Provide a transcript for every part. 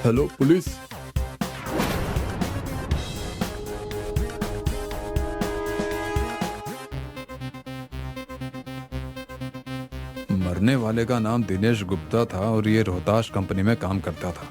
Hello police. मरने वाले का नाम दिनेश गुप्ता था और ये रोहताश कंपनी में काम करता था।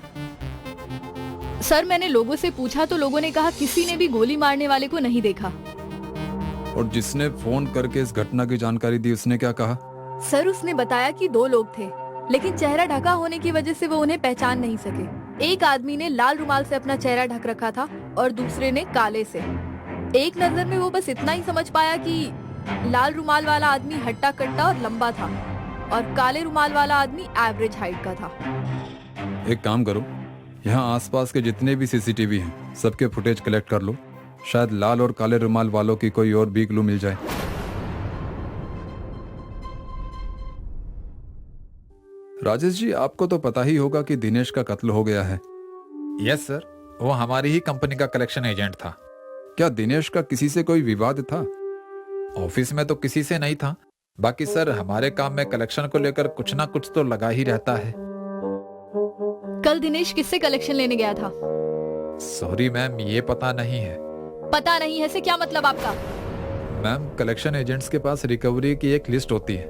सर मैंने लोगों से पूछा तो लोगों ने कहा किसी ने भी गोली मारने वाले को नहीं देखा। और जिसने फोन करके इस घटना की जानकारी दी उसने क्या कहा? सर उसने बताया कि 2 लोग थे, लेकिन चेहरा ढका होने की वजह से वो उन्हें पहचान नहीं सके। एक आदमी ने लाल रुमाल से अपना चेहरा ढक रखा था और दूसरे ने काले से। एक नजर में वो बस इतना ही समझ पाया कि लाल रुमाल वाला आदमी हट्टा कट्टा और लंबा था और काले रुमाल वाला आदमी एवरेज हाइट का था। एक काम करो, यहाँ आसपास के जितने भी सीसीटीवी हैं सबके फुटेज कलेक्ट कर लो। शायद लाल और काले रुमाल वालों की कोई और भी क्लू मिल जाए। राजेश जी, आपको तो पता ही होगा कि दिनेश का कत्ल हो गया है। यस सर, वो हमारी ही कंपनी का कलेक्शन एजेंट था। क्या दिनेश का किसी से कोई विवाद था? ऑफिस में तो किसी से नहीं था, बाकी सर हमारे काम में कलेक्शन को लेकर कुछ ना कुछ तो लगा ही रहता है। कल दिनेश किससे कलेक्शन लेने गया था? सॉरी मैम, ये पता नहीं है। पता नहीं है से क्या मतलब आपका? मैम, कलेक्शन एजेंट्स के पास रिकवरी की एक लिस्ट होती है।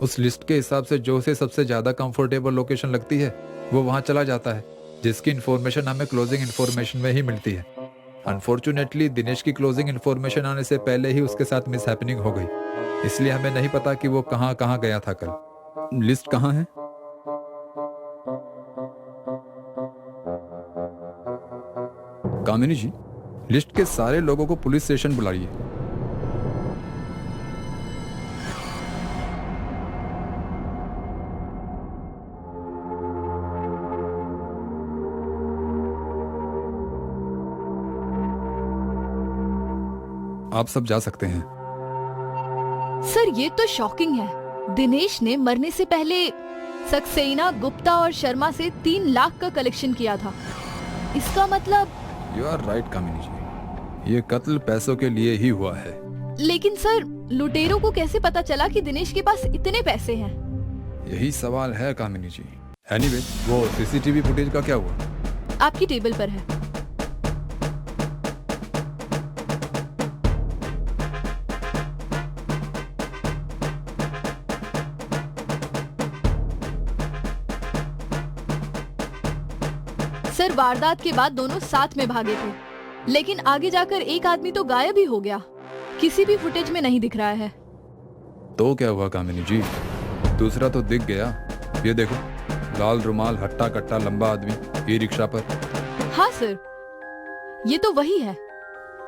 उस लिस्ट के हिसाब से जो उसे सबसे ज्यादा कंफर्टेबल लोकेशन लगती है वो वहां चला जाता है, जिसकी इन्फॉर्मेशन हमें क्लोजिंग इन्फॉर्मेशन में ही मिलती है। अनफॉर्चुनेटली दिनेश की क्लोजिंग इन्फॉर्मेशन आने से पहले ही उसके साथ मिस हैपनिंग हो गई, इसलिए हमें नहीं पता कि वो कहाँ कहाँ गया था कल। लिस्ट कहाँ है? कामिनी जी, लिस्ट के सारे लोगों को पुलिस स्टेशन बुलाइए। आप सब जा सकते हैं। सर ये तो शॉकिंग है। दिनेश ने मरने से पहले सक्सेना, गुप्ता और शर्मा से 3 लाख का कलेक्शन किया था। इसका मतलब यू आर राइट कामिनी जी, ये कत्ल पैसों के लिए ही हुआ है। लेकिन सर लुटेरों को कैसे पता चला कि दिनेश के पास इतने पैसे हैं? यही सवाल है कामिनी जी। एनीवे, वो सीसीटीवी फुटेज का क्या हुआ? आपकी टेबल पर है। सर वारदात के बाद दोनों साथ में भागे थे, लेकिन आगे जाकर एक आदमी तो गायब ही हो गया। किसी भी फुटेज में नहीं दिख रहा है। तो क्या हुआ कामिनी जी? दूसरा तो दिख गया। ये देखो, लाल रुमाल, हट्टा कट्टा, लंबा आदमी, ई रिक्शा पर। हाँ सर, ये तो वही है।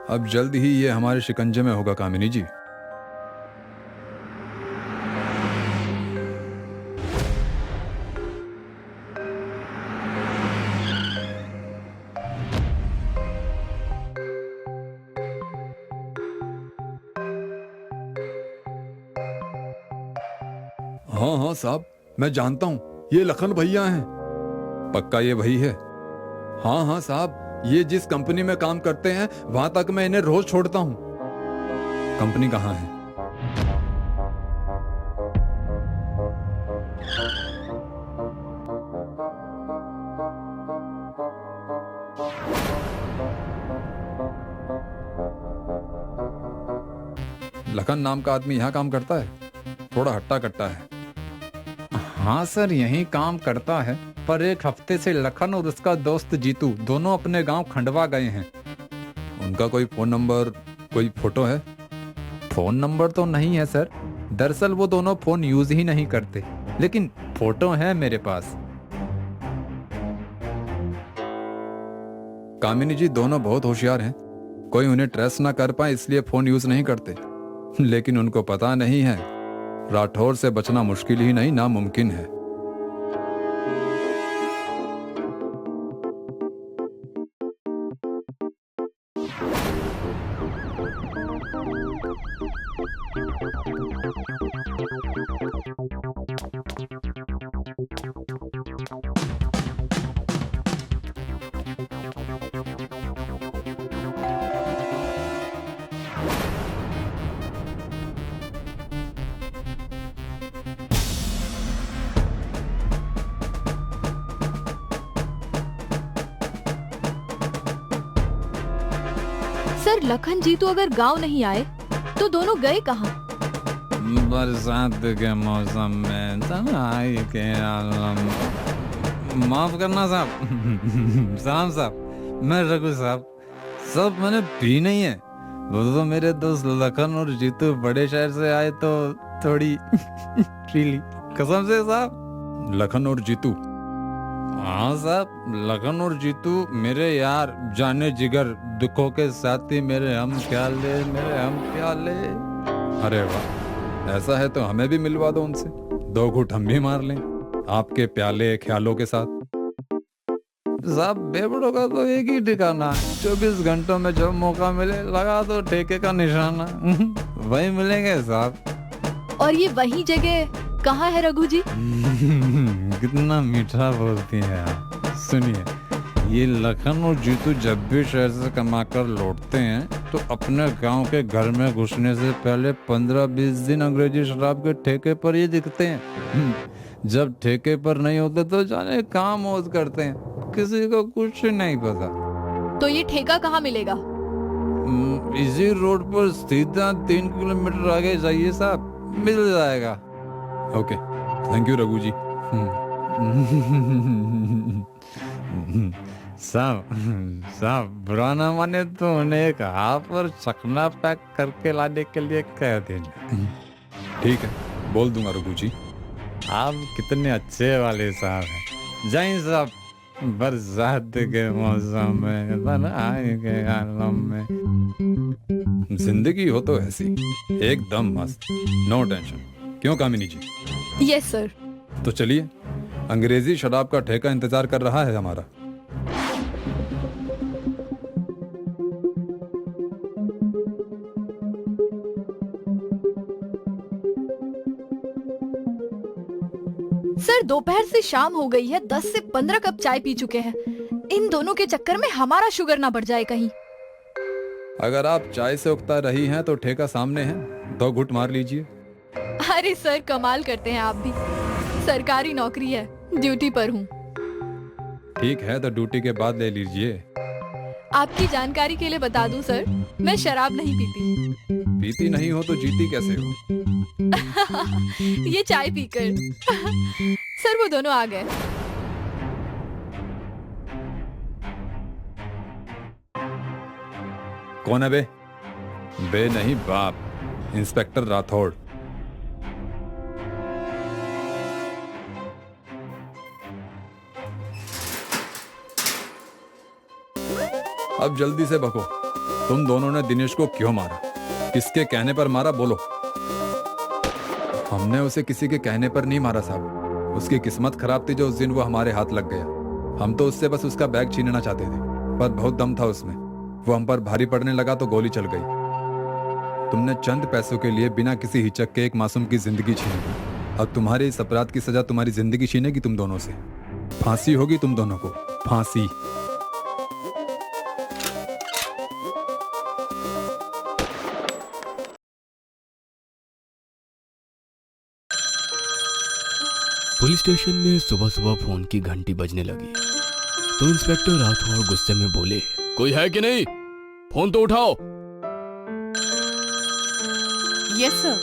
अब जल्द ही ये हमारे शिकंजे में होगा कामिनी जी। हाँ हाँ साहब, मैं जानता हूँ, ये लखन भैया हैं। पक्का ये वही है? हाँ हाँ साहब, ये जिस कंपनी में काम करते हैं वहां तक मैं इन्हें रोज छोड़ता हूँ। कंपनी कहाँ है? लखन नाम का आदमी यहाँ काम करता है? थोड़ा हट्टा कट्टा है। हाँ सर, यही काम करता है, पर एक हफ्ते से लखन और उसका दोस्त जीतू दोनों अपने गांव खंडवा गए हैं। उनका कोई फोन नंबर, कोई फोटो है? फोन नंबर तो नहीं है सर, दरअसल वो दोनों फोन यूज ही नहीं करते, लेकिन फोटो है मेरे पास। कामिनी जी दोनों बहुत होशियार हैं। कोई उन्हें ट्रेस ना कर पाए इसलिए फोन यूज नहीं करते, लेकिन उनको पता नहीं है राठौर से बचना मुश्किल ही नहीं, नामुमकिन है। सर लखन जी तो अगर गांव नहीं आए तो दोनों गए कहाँ? बरसात के मौसम में तन्हाई के आलम। माफ करना साहब। सलाम साहब, मैं रघु साहब। सब मैंने पी नहीं है। वो तो मेरे दोस्त लखन और जीतू बड़े शहर से आए तो थोड़ी पी ली, कसम से साहब। लखन और जीतू? हाँ साहब, लखन और जीतू मेरे यार, जाने जिगर, दुखों के साथी, मेरे हम प्याले, मेरे हम प्याले। अरे वाह, ऐसा है तो हमें भी मिलवा दो उनसे, 2 घूंट हम भी मार लें आपके प्याले ख्यालों के साथ। साहब बेबड़ों का तो एक ही ठिकाना, 24 घंटों में जब मौका मिले लगा दो ठेके का निशाना। वही मिलेंगे साहब। और ये वही जगह कहाँ है रघु जी? कितना मीठा बोलती हैं आप। सुनिए, ये लखन और जीतू जब भी शहर से कमाकर लौटते हैं तो अपने गांव के घर में घुसने से पहले 15-20 दिन अंग्रेजी शराब के ठेके पर ही दिखते हैं। जब ठेके पर नहीं होते तो जाने कहाँ मौज करते हैं, किसी को कुछ नहीं पता। तो ये ठेका कहाँ मिलेगा? इसी रोड पर सीधा 3 किलोमीटर आगे जाइए साहब, मिल जाएगा। ओके, थैंक यू रघु जी। साहब बुरा ना माने तो उन्हें कहा पर चकना पैक करके लाने के लिए कह देना। ठीक है, बोल दूंगा रघु जी। आप कितने अच्छे वाले साहब हैं। जय साहब, बरसात के मौसम में तन्हाई के आलम में। जिंदगी हो तो ऐसी एकदम मस्त, नो टेंशन। क्यों कामिनी जी? Yes sir. तो चलिए, अंग्रेजी शराब का ठेका इंतजार कर रहा है हमारा। सर दोपहर से शाम हो गई है, 10 से 15 कप चाय पी चुके हैं। इन दोनों के चक्कर में हमारा शुगर ना बढ़ जाए कहीं। अगर आप चाय से उकता रही हैं तो ठेका सामने है, 2 घूंट मार लीजिए। अरे सर कमाल करते हैं आप भी। सरकारी नौकरी है, ड्यूटी पर हूँ। ठीक है, तो ड्यूटी के बाद ले लीजिए। आपकी जानकारी के लिए बता दूं सर, मैं शराब नहीं पीती। पीती नहीं हो तो जीती कैसे हो? ये चाय पीकर। सर वो दोनों आ गए। कौन है बे? बे नहीं बाप, इंस्पेक्टर राठौड़। अब जल्दी से बको, तुम दोनों ने दिनेश को क्यों मारा? किसके कहने पर मारा, बोलो। हमने उसे किसी के कहने पर नहीं मारा साहब। उसकी किस्मत खराब थी जो उस दिन वो हमारे हाथ लग गया। हम तो उससे बस उसका बैग छीनना चाहते थे, पर बहुत दम था उसमें। वो हम पर भारी पड़ने लगा तो गोली चल गई। तुमने चंद पैसों के लिए बिना किसी हिचक के एक मासूम की जिंदगी छीन ली। अब तुम्हारे इस अपराध की सजा तुम्हारी जिंदगी छीनेगी तुम दोनों से। फांसी होगी तुम दोनों को, फांसी। पुलिस स्टेशन में सुबह सुबह फोन की घंटी बजने लगी तो इंस्पेक्टर राठौर गुस्से में बोले, कोई है कि नहीं? फोन तो उठाओ। Yes sir.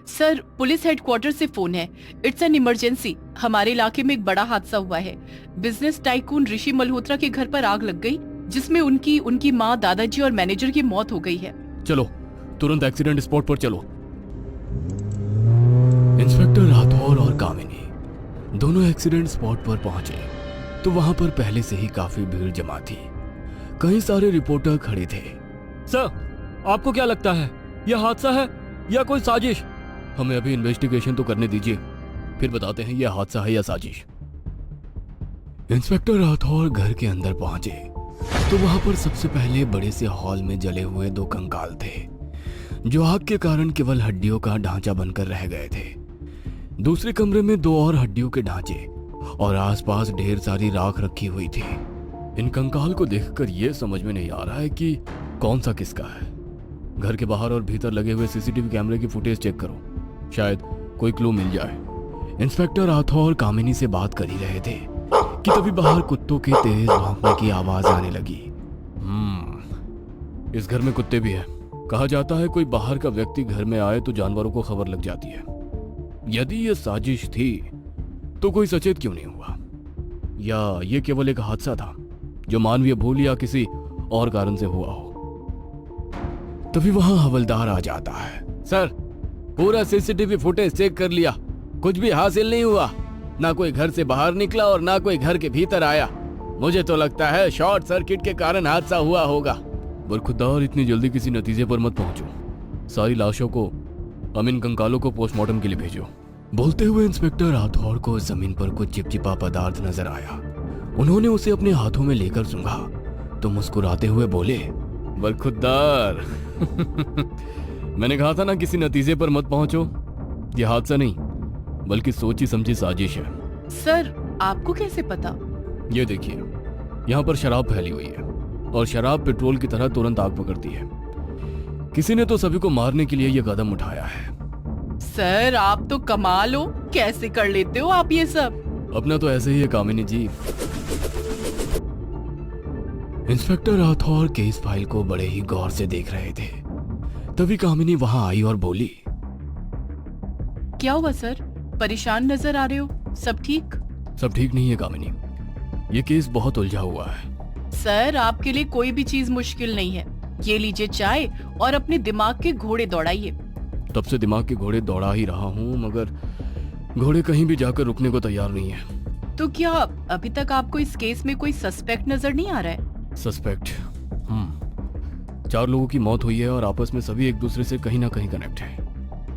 Sir police headquarter से फोन है। It's an emergency. हमारे इलाके में एक बड़ा हादसा हुआ है। बिजनेस टाइकून ऋषि मल्होत्रा के घर पर आग लग गई, जिसमें उनकी माँ, दादाजी और मैनेजर की मौत हो गई है। चलो तुरंत एक्सीडेंट स्पॉट पर चलो। इंस्पेक्टर राठौर और कामिनी दोनों एक्सीडेंट स्पॉट पर पहुंचे तो वहां पर पहले से ही काफी भीड़ जमा थी। कई सारे रिपोर्टर खड़े थे। सर आपको क्या लगता है, यह हादसा है या कोई साजिश? हमें अभी इन्वेस्टिगेशन तो करने दीजिए, फिर बताते हैं यह हादसा है या साजिश। इंस्पेक्टर राठौर घर के अंदर पहुंचे तो वहां पर सबसे पहले बड़े से हॉल में जले हुए 2 कंकाल थे, जो आग के कारण केवल हड्डियों का ढांचा बनकर रह गए थे। दूसरे कमरे में 2 और हड्डियों के ढांचे और आसपास ढेर सारी राख रखी हुई थी। इन कंकाल को देखकर यह समझ में नहीं आ रहा है कि कौन सा किसका है। घर के बाहर और भीतर लगे हुए सीसीटीवी कैमरे की फुटेज चेक करो, शायद कोई क्लू मिल जाए। इंस्पेक्टर राठौर कामिनी से बात कर ही रहे थे कि तभी बाहर कुत्तों के तेज भौंकने की आवाज आने लगी। इस घर में कुत्ते भी हैं। कहा जाता है कोई बाहर का व्यक्ति घर में आए तो जानवरों को खबर लग जाती है। यदि ये साजिश थी तो कोई सचेत क्यों नहीं हुआ, या ये केवल एक हादसा था जो मानवीय भूल या किसी और कारण से हुआ हो। तभी वहां हवलदार आ जाता है। सर, पूरा सीसीटीवी फुटेज चेक कर लिया, कुछ भी हासिल नहीं हुआ। ना कोई घर से बाहर निकला और ना कोई घर के भीतर आया। मुझे तो लगता है शॉर्ट सर्किट के कारण हादसा हुआ होगा। बरखुरदार, इतनी जल्दी किसी नतीजे पर मत पहुंचो। सारी लाशों को, अमीन कंकालों को पोस्टमार्टम के लिए भेजो। बोलते हुए इंस्पेक्टर राठौर को जमीन पर कुछ चिपचिपा पदार्थ नजर आया। उन्होंने उसे अपने हाथों में लेकर सूंघा तो मुस्कुराते हुए बोले, बरखुरदार मैंने कहा था ना किसी नतीजे पर मत पहुंचो। यह हादसा नहीं बल्कि सोची समझी साजिश है। सर, आपको कैसे पता? ये देखिए, यहाँ पर शराब फैली हुई है और शराब पेट्रोल की तरह तुरंत आग पकड़ती है। किसी ने तो सभी को मारने के लिए यह कदम उठाया है। सर, आप तो कमाल हो, कैसे कर लेते हो आप ये सब? अपना तो ऐसे ही है कामिनी जी। इंस्पेक्टर राठौर केस फाइल को बड़े ही गौर से देख रहे थे। तभी कामिनी वहां आई और बोली, क्या हुआ सर? परेशान नजर आ रहे हो, सब ठीक? सब ठीक नहीं है कामिनी, ये केस बहुत उलझा हुआ है। सर, आपके लिए कोई भी चीज मुश्किल नहीं है। ये लीजिए चाय और अपने दिमाग के घोड़े दौड़ाइए। तब से दिमाग के घोड़े दौड़ा ही रहा हूँ, मगर घोड़े कहीं भी जाकर रुकने को तैयार नहीं है। तो क्या अभी तक आपको इस केस में कोई सस्पेक्ट नजर नहीं आ रहा है? सस्पेक्ट? 4 लोगों की मौत हुई है और आपस में सभी एक दूसरे से कहीं ना कहीं कनेक्ट है,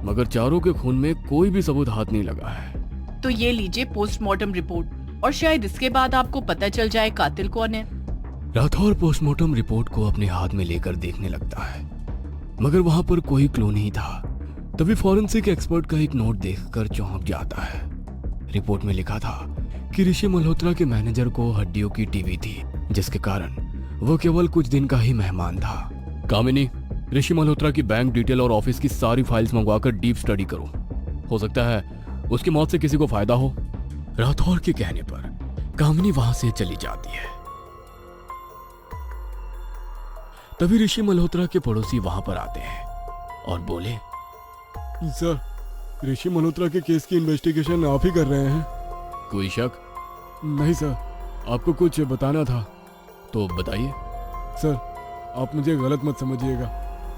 मगर चारों के खून में कोई भी सबूत हाथ नहीं लगा है। तो ये लीजिए पोस्टमार्टम रिपोर्ट, और शायद इसके बाद आपको पता चल जाए कातिल कौन है। राठौर पोस्टमार्टम रिपोर्ट को अपने हाथ में लेकर देखने लगता है, मगर वहां पर कोई क्लू नहीं था। तभी फॉरेंसिक एक्सपर्ट का एक नोट देखकर चौंक जाता है। रिपोर्ट में लिखा था कि ऋषि मल्होत्रा के मैनेजर को हड्डियों की टीबी थी, जिसके कारण वो केवल कुछ दिन का ही मेहमान था। कामिनी, ऋषि मल्होत्रा की बैंक डिटेल और ऑफिस की सारी फाइल्स मंगवाकर डीप स्टडी करो। हो सकता है उसकी मौत से किसी को फायदा हो। राठौर के कहने पर कामिनी वहां से चली जाती है। तभी ऋषि मल्होत्रा के पड़ोसी वहां पर आते हैं और बोले, सर, ऋषि मल्होत्रा के केस की इन्वेस्टिगेशन आप ही कर रहे हैं? कोई शक? नहीं सर, आपको कुछ बताना था। तो बताइए। सर, आप मुझे गलत मत समझिएगा,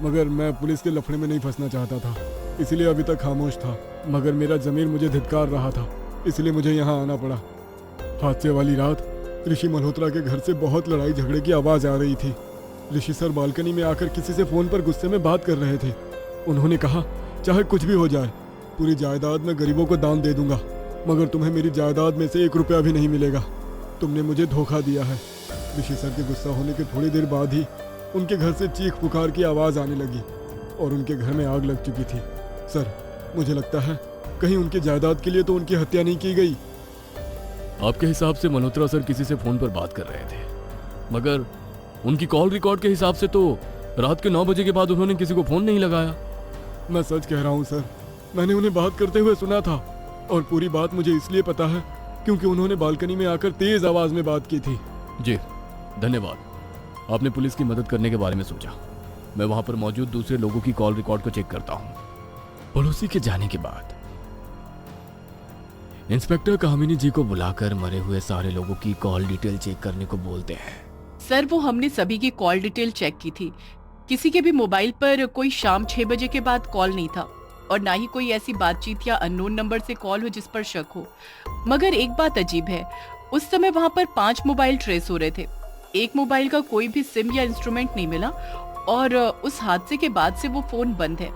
मगर मैं पुलिस के लफड़े में नहीं फंसना चाहता था, इसलिए अभी तक खामोश था। मगर मेरा जमीर मुझे धिक्कार रहा था, इसलिए मुझे यहाँ आना पड़ा। हादसे वाली रात ऋषि मल्होत्रा के घर से बहुत लड़ाई झगड़े की आवाज़ आ रही थी। ऋषि सर बालकनी में आकर किसी से फ़ोन पर गुस्से में बात कर रहे थे। उन्होंने कहा, चाहे कुछ भी हो जाए, पूरी जायदाद मैं गरीबों को दान दे दूंगा, मगर तुम्हें मेरी जायदाद में से 1 रुपया भी नहीं मिलेगा। तुमने मुझे धोखा दिया है। ऋषि सर के गुस्सा होने के थोड़ी देर बाद ही उनके घर से चीख पुकार की आवाज़ आने लगी और उनके घर में आग लग चुकी थी। सर, मुझे लगता है कहीं उनकी जायदाद के लिए तो उनकी हत्या नहीं की गई। आपके हिसाब से मल्होत्रा सर किसी से फोन पर बात कर रहे थे, मगर उनकी कॉल रिकॉर्ड के हिसाब से तो रात के 9 बजे के बाद उन्होंने किसी को फोन नहीं लगाया। मैं सच कह रहा हूँ सर, मैंने उन्हें बात करते हुए सुना था, और पूरी बात मुझे इसलिए पता है क्योंकि उन्होंने बालकनी में आकर तेज आवाज में बात की थी। जी धन्यवाद, आपने पुलिस की मदद करने के बारे में सोचा। मैं वहां पर मौजूद दूसरे लोगों की कॉल रिकॉर्ड को चेक करता हूँ। पड़ोसी के जाने के बाद इंस्पेक्टर कामिनी जी को बुलाकर मरे हुए सारे लोगों की कॉल डिटेल चेक करने को बोलते हैं। सर, वो हमने सभी की कॉल डिटेल चेक की थी। किसी के भी मोबाइल पर कोई शाम 6 बजे के बाद कॉल नहीं था, और ना ही कोई ऐसी बातचीत या अननोन नंबर से कॉल हो जिस पर शक हो। मगर एक बात अजीब है, उस समय वहां पर 5 मोबाइल ट्रेस हो रहे थे। एक मोबाइल का कोई भी सिम या इंस्ट्रूमेंट नहीं मिला, और उस हादसे के बाद से वो फोन बंद है।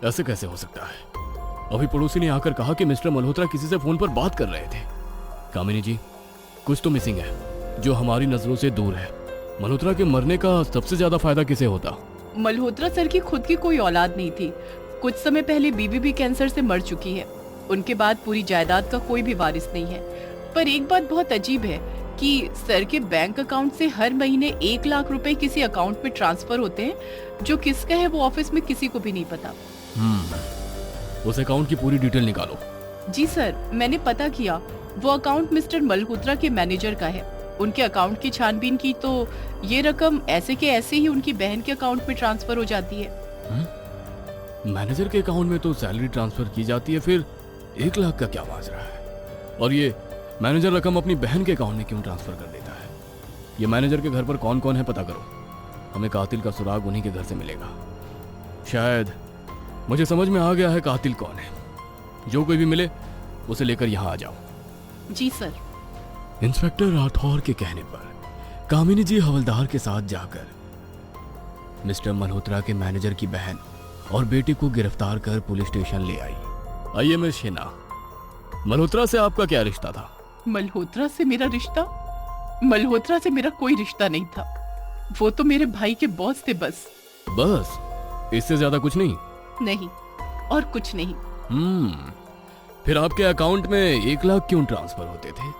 ऐसे कैसे हो सकता है? अभी पड़ोसी ने आकर कहा कि मिस्टर मल्होत्रा किसी से फोन पर बात कर रहे थे। कामिनी जी, कुछ तो मिसिंग है जो हमारी नजरों से दूर है। मल्होत्रा के मरने का सबसे ज्यादा फायदा किसे होता? मल्होत्रा सर की खुद की कोई औलाद नहीं थी। कुछ समय पहले बीवी भी कैंसर से मर चुकी है। उनके बाद पूरी जायदाद का कोई भी वारिस नहीं है। पर एक बात बहुत अजीब है कि सर के बैंक अकाउंट से हर महीने 1 लाख रुपए किसी अकाउंट में ट्रांसफर होते हैं, जो किसका है वो ऑफिस में किसी को भी नहीं पता। उस अकाउंट की पूरी डिटेल निकालो जी सर, मैंने पता किया। वो अकाउंट मिस्टर मल्होत्रा के मैनेजर का है। उनके अकाउंट की छानबीन की तो ये रकम ऐसे के ऐसे ही उनकी बहन के अकाउंट में ट्रांसफर हो जाती है। मैनेजर के अकाउंट में तो सैलरी ट्रांसफर की जाती है, फिर 1 लाख का क्या माजरा है? और ये मैनेजर रकम अपनी बहन के अकाउंट में क्यों ट्रांसफर कर देता है? ये मैनेजर के घर पर कौन कौन है पता करो, हमें कातिल का सुराग उन्हीं के घर से मिलेगा। शायद मुझे समझ में आ गया है कातिल कौन है। जो कोई भी मिले उसे लेकर यहाँ आ जाओ। जी सर। इंस्पेक्टर राठौर के कहने पर कामिनी जी हवलदार के साथ जाकर मिस्टर मल्होत्रा के मैनेजर की बहन और बेटे को गिरफ्तार कर पुलिस स्टेशन ले आई। आइए मिस शीना, मल्होत्रा से आपका क्या रिश्ता था? मल्होत्रा से मेरा रिश्ता? मल्होत्रा से मेरा कोई रिश्ता नहीं था। वो तो मेरे भाई के बॉस थे बस। बस, इससे ज्यादा कुछ नहीं? नहीं, और कुछ नहीं। फिर आपके अकाउंट में 1 लाख क्यों ट्रांसफर होते थे?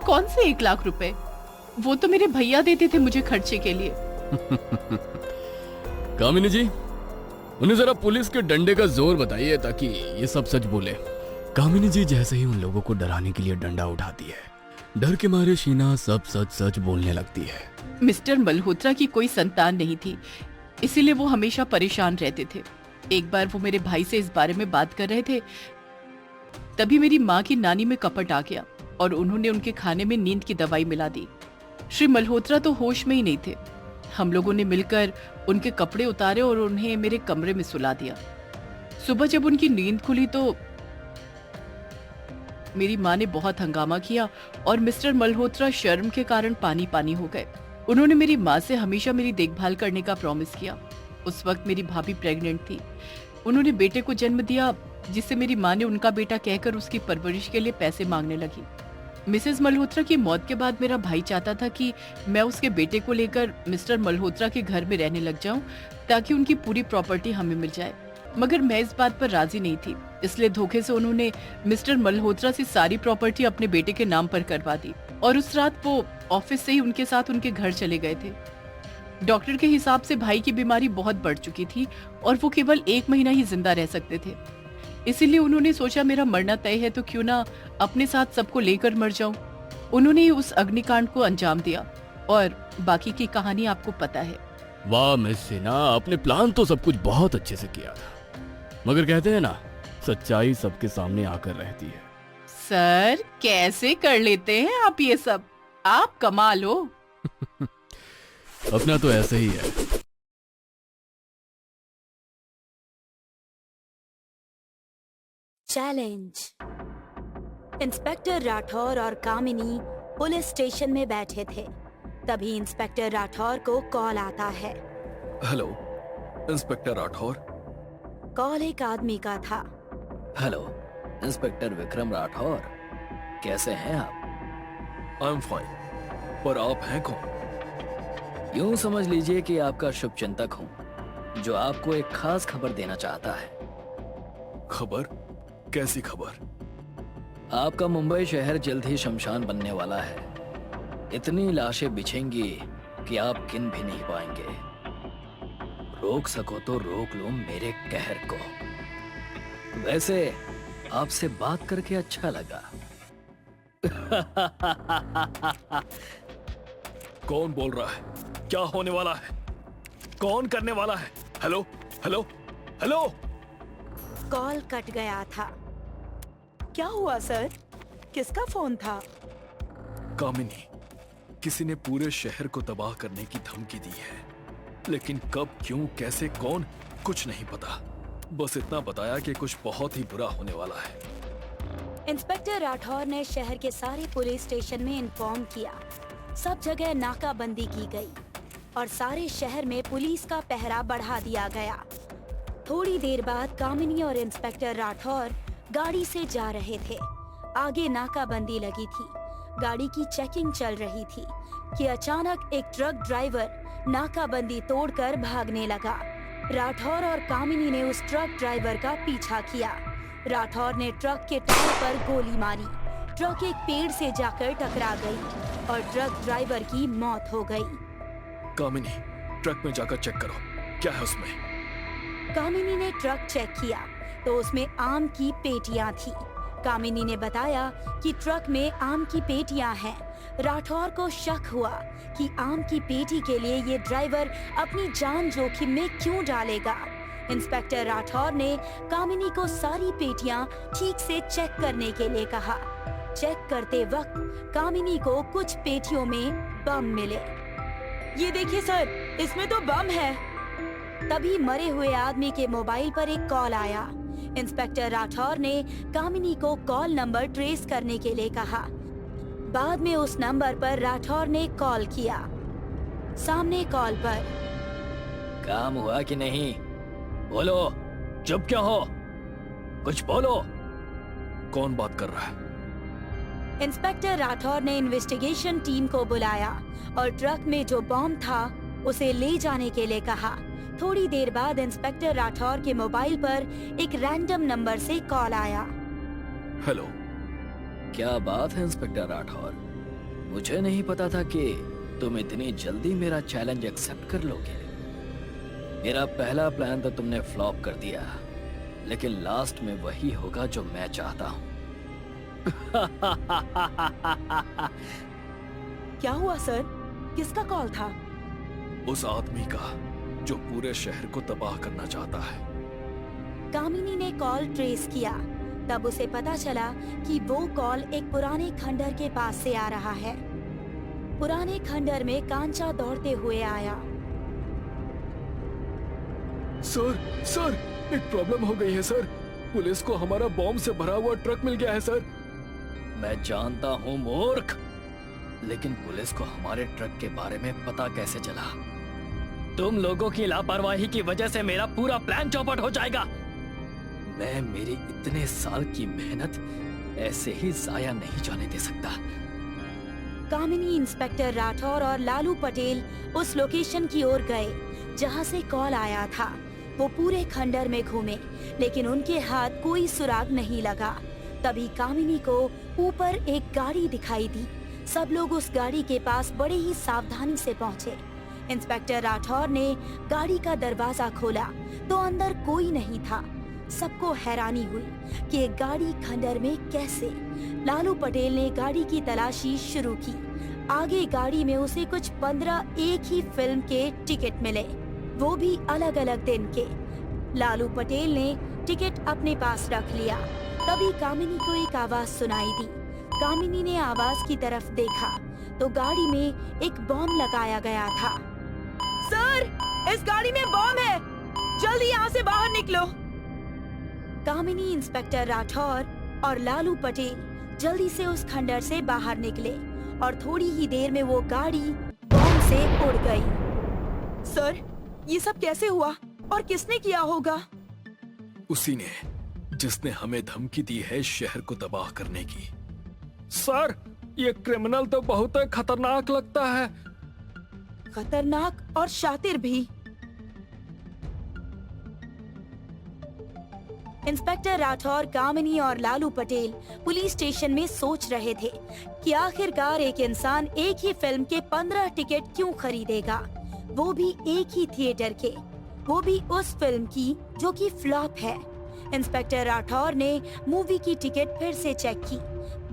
कौन से 1 लाख रुपए? वो तो मेरे भैया देते थे मुझे खर्चे के लिए। कामिनी जी, उन्हें जरा पुलिस के डंडे का जोर बताइए ताकि ये सब सच बोले। कामिनी जी जैसे ही उन लोगों को डराने के लिए डंडा उठाती है, डर के मारे शीना सब सच सच बोलने लगती है। मिस्टर मल्होत्रा की कोई संतान नहीं थी, इसीलिए वो हमेशा परेशान रहते थे। एक बार वो मेरे भाई से इस बारे में बात कर रहे थे, तभी मेरी माँ की नानी में कपट आ गया और उन्होंने उनके खाने में नींद की दवाई मिला दी। श्री मल्होत्रा तो होश में ही नहीं थे। हम लोगों ने मिलकर उनके कपड़े उतारे और उन्हें मेरे कमरे में सुला दिया। सुबह जब उनकी नींद खुली तो मेरी माँ ने बहुत हंगामा किया और मिस्टर मल्होत्रा शर्म के कारण पानी पानी हो गए। उन्होंने मेरी माँ से हमेशा मेरी देखभाल करने का प्रॉमिस किया। उस वक्त मेरी भाभी प्रेग्नेंट थी। उन्होंने बेटे को जन्म दिया, जिससे मेरी माँ ने उनका बेटा कहकर उसकी परवरिश के लिए पैसे मांगने लगी। मिसेस मल्होत्रा की मौत के बाद मेरा भाई चाहता था कि मैं उसके बेटे को लेकर मिस्टर मल्होत्रा के घर में रहने लग जाऊं ताकि उनकी पूरी प्रॉपर्टी हमें मिल जाए, मगर मैं इस बात पर राजी नहीं थी। इसलिए धोखे से उन्होंने मिस्टर मल्होत्रा से सारी प्रॉपर्टी अपने बेटे के नाम पर करवा दी और उस रात वो ऑफिस से ही उनके साथ उनके घर चले गए थे। डॉक्टर के हिसाब से भाई की बीमारी बहुत बढ़ चुकी थी और वो केवल 1 महीना ही जिंदा रह सकते थे। इसीलिए उन्होंने सोचा मेरा मरना तय है तो क्यों ना अपने साथ सबको लेकर मर जाऊं। उन्होंने ही उस अग्निकांड को अंजाम दिया और बाकी की कहानी आपको पता है। वाह मिस सिन्हा, आपने प्लान तो सब कुछ बहुत अच्छे से किया था, मगर कहते हैं ना, सच्चाई सबके सामने आकर रहती है। सर, कैसे कर लेते हैं आप ये सब? आप कमाल हो। अपना तो ऐसे ही है। चैलेंज। इंस्पेक्टर राठौर और कामिनी पुलिस स्टेशन में बैठे थे। तभी इंस्पेक्टर राठौर को कॉल आता है। Hello, inspector Rathore. कॉल एक आदमी का था। Hello, inspector Vikram Rathore. कैसे हैं आप? आई एम फाइन, पर आप हैं कौन? यूं समझ लीजिए कि आपका शुभचिंतक हूं, जो आपको एक खास खबर देना चाहता है। खबर? कैसी खबर? आपका मुंबई शहर जल्द ही शमशान बनने वाला है। इतनी लाशें बिछेंगी कि आप गिन भी नहीं पाएंगे। रोक सको तो रोक लो मेरे कहर को। वैसे आपसे बात करके अच्छा लगा। कौन बोल रहा है? क्या होने वाला है? कौन करने वाला है? Hello hello hello. Call cut गया था। क्या हुआ सर? किसका फोन था? कामिनी, किसी ने पूरे शहर को तबाह करने की धमकी दी है, लेकिन कब, क्यों, कैसे, कौन, कुछ नहीं पता। बस इतना बताया कि कुछ बहुत ही बुरा होने वाला है। इंस्पेक्टर राठौर ने शहर के सारे पुलिस स्टेशन में इन्फॉर्म किया। सब जगह नाकाबंदी की गई और सारे शहर में पुलिस का पहरा बढ़ा दिया गया। थोड़ी देर बाद कामिनी और इंस्पेक्टर राठौर गाड़ी से जा रहे थे। आगे नाकाबंदी लगी थी, गाड़ी की चेकिंग चल रही थी कि अचानक एक ट्रक ड्राइवर नाकाबंदी तोड़कर भागने लगा। राठौर और कामिनी ने उस ट्रक ड्राइवर का पीछा किया। राठौर ने ट्रक के टायर पर गोली मारी। ट्रक एक पेड़ से जाकर टकरा गई और ट्रक ड्राइवर की मौत हो गई। कामिनी, ट्रक में जाकर चेक करो, क्या है उसमें? कामिनी ने ट्रक चेक किया तो उसमें आम की पेटियां थी। कामिनी ने बताया कि ट्रक में आम की पेटियां हैं। राठौर को शक हुआ कि आम की पेटी के लिए ये ड्राइवर अपनी जान जोखिम में क्यों डालेगा। इंस्पेक्टर राठौर ने कामिनी को सारी पेटियां ठीक से चेक करने के लिए कहा। चेक करते वक्त कामिनी को कुछ पेटियों में बम मिले। ये देखिए सर, इसमें तो बम है। तभी मरे हुए आदमी के मोबाइल पर एक कॉल आया। इंस्पेक्टर राठौर ने कामिनी को कॉल नंबर ट्रेस करने के लिए कहा। बाद में उस नंबर पर राठौर ने कॉल किया। सामने कॉल पर, काम हुआ कि नहीं? बोलो, चुप क्यों हो? कुछ बोलो। कौन बात कर रहा है? इंस्पेक्टर राठौर ने इन्वेस्टिगेशन टीम को बुलाया और ट्रक में जो बॉम्ब था उसे ले जाने के लिए कहा। थोड़ी देर बाद इंस्पेक्टर राठौर के मोबाइल पर एक रैंडम नंबर से कॉल आया। हेलो। क्या बात है इंस्पेक्टर राठौर, मुझे नहीं पता था कि तुम इतनी जल्दी मेरा चैलेंज एक्सेप्ट कर लोगे। मेरा पहला प्लान तो तुमने फ्लॉप कर दिया, लेकिन लास्ट में वही होगा जो मैं चाहता हूँ। क्या हुआ सर? किसका कॉल था? उस आदमी का जो पूरे शहर को तबाह करना चाहता है। कामिनी ने कॉल ट्रेस किया। तब उसे पता चला कि वो कॉल एक पुराने खंडर के पास से आ रहा है। पुराने खंडर में कांचा दौड़ते हुए आया। सर, एक प्रॉब्लम हो गई है सर। पुलिस को हमारा बॉम्ब से भरा हुआ ट्रक मिल गया है सर। मैं जानता हूँ मूर्ख, लेकिन पुलिस को हमारे ट्रक के बारे में पता कैसे चला? तुम लोगों की लापरवाही की वजह से मेरा पूरा प्लान चौपट हो जाएगा। मैं मेरी इतने साल की मेहनत ऐसे ही जाया नहीं जाने दे सकता। कामिनी, इंस्पेक्टर राठौर और लालू पटेल उस लोकेशन की ओर गए जहां से कॉल आया था। वो पूरे खंडर में घूमे, लेकिन उनके हाथ कोई सुराग नहीं लगा। तभी कामिनी को ऊपर एक गाड़ी दिखाई दी। सब लोग उस गाड़ी के पास बड़े ही सावधानी से पहुंचे। इंस्पेक्टर राठौर ने गाड़ी का दरवाजा खोला तो अंदर कोई नहीं था। सबको हैरानी हुई कि एक गाड़ी खंडर में कैसे। लालू पटेल ने गाड़ी की तलाशी शुरू की। आगे गाड़ी में उसे कुछ 15 एक ही फिल्म के टिकट मिले, वो भी अलग अलग दिन के। लालू पटेल ने टिकट अपने पास रख लिया। तभी कामिनी को एक आवाज सुनाई दी। कामिनी ने आवाज की तरफ देखा तो गाड़ी में एक बॉम्ब लगाया गया था। सर, इस गाड़ी में बॉम्ब है, जल्दी यहाँ से बाहर निकलो। कामिनी, इंस्पेक्टर राठौर और लालू पटेल जल्दी से उस खंडर से बाहर निकले और थोड़ी ही देर में वो गाड़ी बॉम्ब से उड़ गई। सर, ये सब कैसे हुआ और किसने किया होगा? उसी ने जिसने हमें धमकी दी है शहर को तबाह करने की। सर, ये क्रिमिनल तो बहुत खतरनाक लगता है। खतरनाक और शातिर भी। इंस्पेक्टर राठौर, कामिनी और लालू पटेल पुलिस स्टेशन में सोच रहे थे कि आखिरकार एक इंसान एक ही फिल्म के 15 टिकट क्यों खरीदेगा, वो भी एक ही थिएटर के, वो भी उस फिल्म की जो कि फ्लॉप है। इंस्पेक्टर राठौर ने मूवी की टिकट फिर से चेक की।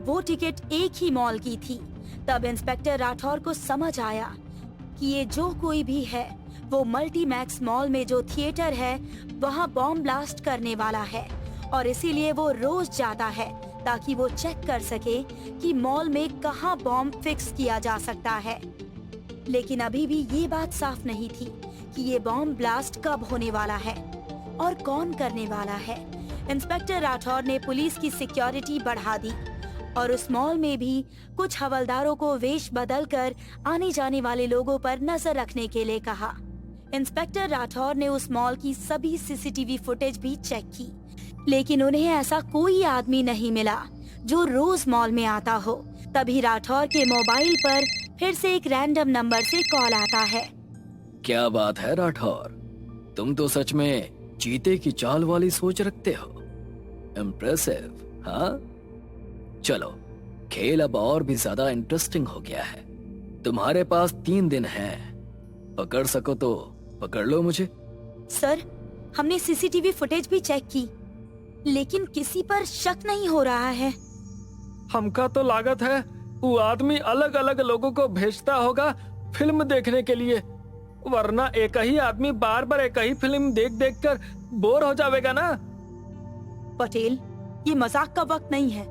वो टिकट एक ही मॉल की थी। तब इंस्पेक्टर राठौर को समझ आया कि ये जो कोई भी है वो मल्टीमैक्स मॉल में जो थिएटर है वहाँ बॉम्ब ब्लास्ट करने वाला है, और इसीलिए वो रोज जाता है ताकि वो चेक कर सके कि मॉल में कहाँ बॉम्ब फिक्स किया जा सकता है। लेकिन अभी भी ये बात साफ नहीं थी कि ये बॉम्ब ब्लास्ट कब होने वाला है और कौन करने वाला है। इंस्पेक्टर राठौर ने पुलिस की सिक्योरिटी बढ़ा दी और उस मॉल में भी कुछ हवलदारों को वेश बदलकर आने जाने वाले लोगों पर नजर रखने के लिए कहा। इंस्पेक्टर राठौर ने उस मॉल की सभी सीसीटीवी फुटेज भी चेक की, लेकिन उन्हें ऐसा कोई आदमी नहीं मिला जो रोज मॉल में आता हो। तभी राठौर के मोबाइल पर फिर से एक रैंडम नंबर से कॉल आता है। क्या बात है राठौर, तुम तो सच में चीते की चाल वाली सोच रखते हो। इम्प्रेसिव, हाँ? चलो, खेल अब और भी ज्यादा इंटरेस्टिंग हो गया है। तुम्हारे पास 3 दिन हैं। पकड़ सको तो पकड़ लो मुझे। सर, हमने सीसीटीवी फुटेज भी चेक की। लेकिन किसी पर शक नहीं हो रहा है। हमका तो लागत है वो आदमी अलग अलग लोगों को भेजता होगा फिल्म देखने के लिए, वरना एक ही आदमी बार बार एक ही फिल्म देख देख कर बोर हो जाएगा ना। पटेल, ये मजाक का वक्त नहीं है।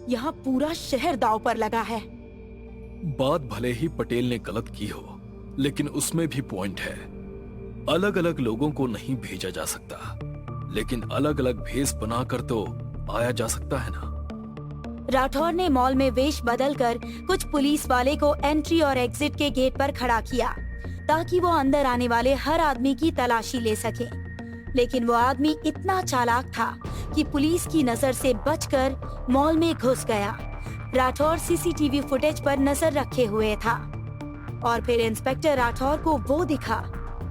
यहाँ पूरा शहर दांव पर लगा है। बात भले ही पटेल ने गलत की हो, लेकिन उसमें भी पॉइंट है। अलग अलग लोगों को नहीं भेजा जा सकता, लेकिन अलग अलग भेष बनाकर तो आया जा सकता है ना। राठौर ने मॉल में वेश बदलकर कुछ पुलिस वाले को एंट्री और एग्जिट के गेट पर खड़ा किया, ताकि वो अंदर आने वाले हर आदमी की तलाशी ले सके। लेकिन वो आदमी इतना चालाक था कि पुलिस की नजर से बचकर मॉल में घुस गया। राठौर सीसीटीवी फुटेज पर नजर रखे हुए था और फिर इंस्पेक्टर राठौर को वो दिखा,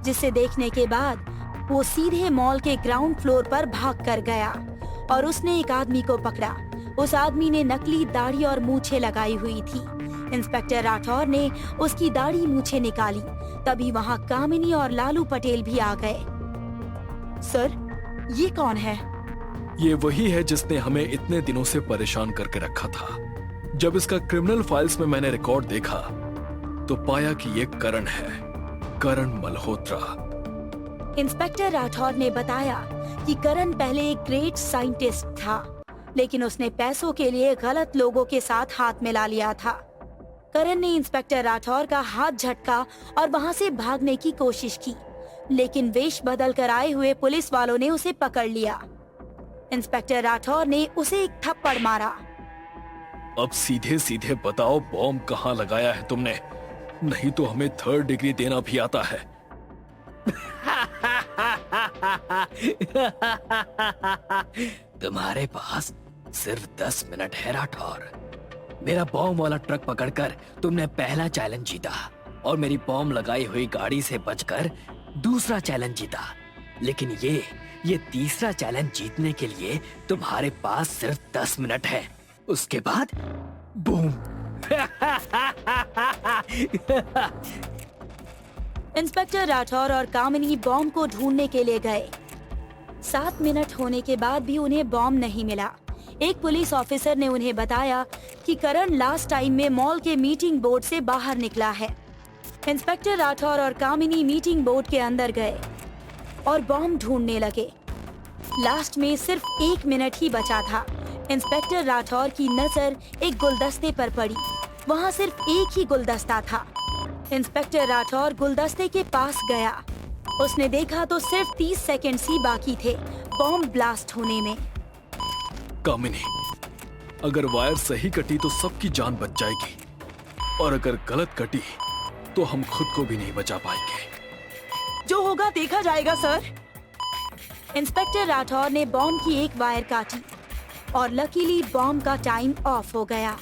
जिसे देखने के बाद वो सीधे मॉल के ग्राउंड फ्लोर पर भाग कर गया और उसने एक आदमी को पकड़ा। उस आदमी ने नकली दाढ़ी और मूछें लगाई हुई थी। इंस्पेक्टर राठौर ने उसकी दाढ़ी मूछें निकाली, तभी वहाँ कामिनी और लालू पटेल भी आ गए। सर, ये कौन है? ये वही है जिसने हमें इतने दिनों से परेशान करके रखा था। जब इसका क्रिमिनल फाइल्स में मैंने रिकॉर्ड देखा तो पाया कि ये करण है, करण मल्होत्रा। इंस्पेक्टर राठौर ने बताया कि करण पहले एक ग्रेट साइंटिस्ट था, लेकिन उसने पैसों के लिए गलत लोगों के साथ हाथ मिला लिया था। करण ने इंस्पेक्टर राठौर का हाथ झटका और वहाँ से भागने की कोशिश की, लेकिन वेश बदल कर आए हुए पुलिस वालों ने उसे पकड़ लिया। इंस्पेक्टर राठौर ने उसे एक थप्पड़ मारा। अब सीधे सीधे बताओ बॉम्ब कहाँ लगाया है तुमने, नहीं तो हमें 3rd डिग्री देना भी आता है। तुम्हारे पास सिर्फ 10 मिनट है राठौर। मेरा बॉम्ब वाला ट्रक पकड़कर तुमने पहला चैलेंज जीता और मेरी बॉम्ब लगाई हुई गाड़ी से बचकर दूसरा चैलेंज जीता, लेकिन ये तीसरा चैलेंज जीतने के लिए तुम्हारे पास सिर्फ 10 मिनट है। उसके बाद बूम। इंस्पेक्टर राठौर और कामिनी बॉम्ब को ढूंढने के लिए गए। 7 मिनट होने के बाद भी उन्हें बॉम्ब नहीं मिला। एक पुलिस ऑफिसर ने उन्हें बताया कि करण लास्ट टाइम में मॉल के मीटिंग बोर्ड से बाहर निकला है। इंस्पेक्टर राठौर और कामिनी मीटिंग बोर्ड के अंदर गए और बॉम्ब ढूंढने लगे। लास्ट में सिर्फ 1 मिनट ही बचा था। इंस्पेक्टर राठौर की नजर एक गुलदस्ते पर पड़ी। वहाँ सिर्फ एक ही गुलदस्ता था। इंस्पेक्टर राठौर गुलदस्ते के पास गया। उसने देखा तो सिर्फ 30 सेकंड्स ही बाकी थे बॉम्ब ब्लास्ट होने में। कामिनी, अगर वायर सही कटी तो सबकी जान बच जाएगी, और अगर गलत कटी तो हम खुद को भी नहीं बचा पाएंगे। जो होगा देखा जाएगा सर। इंस्पेक्टर राठौर ने बॉम्ब की एक वायर काटी और लकीली बॉम्ब का टाइम ऑफ हो गया।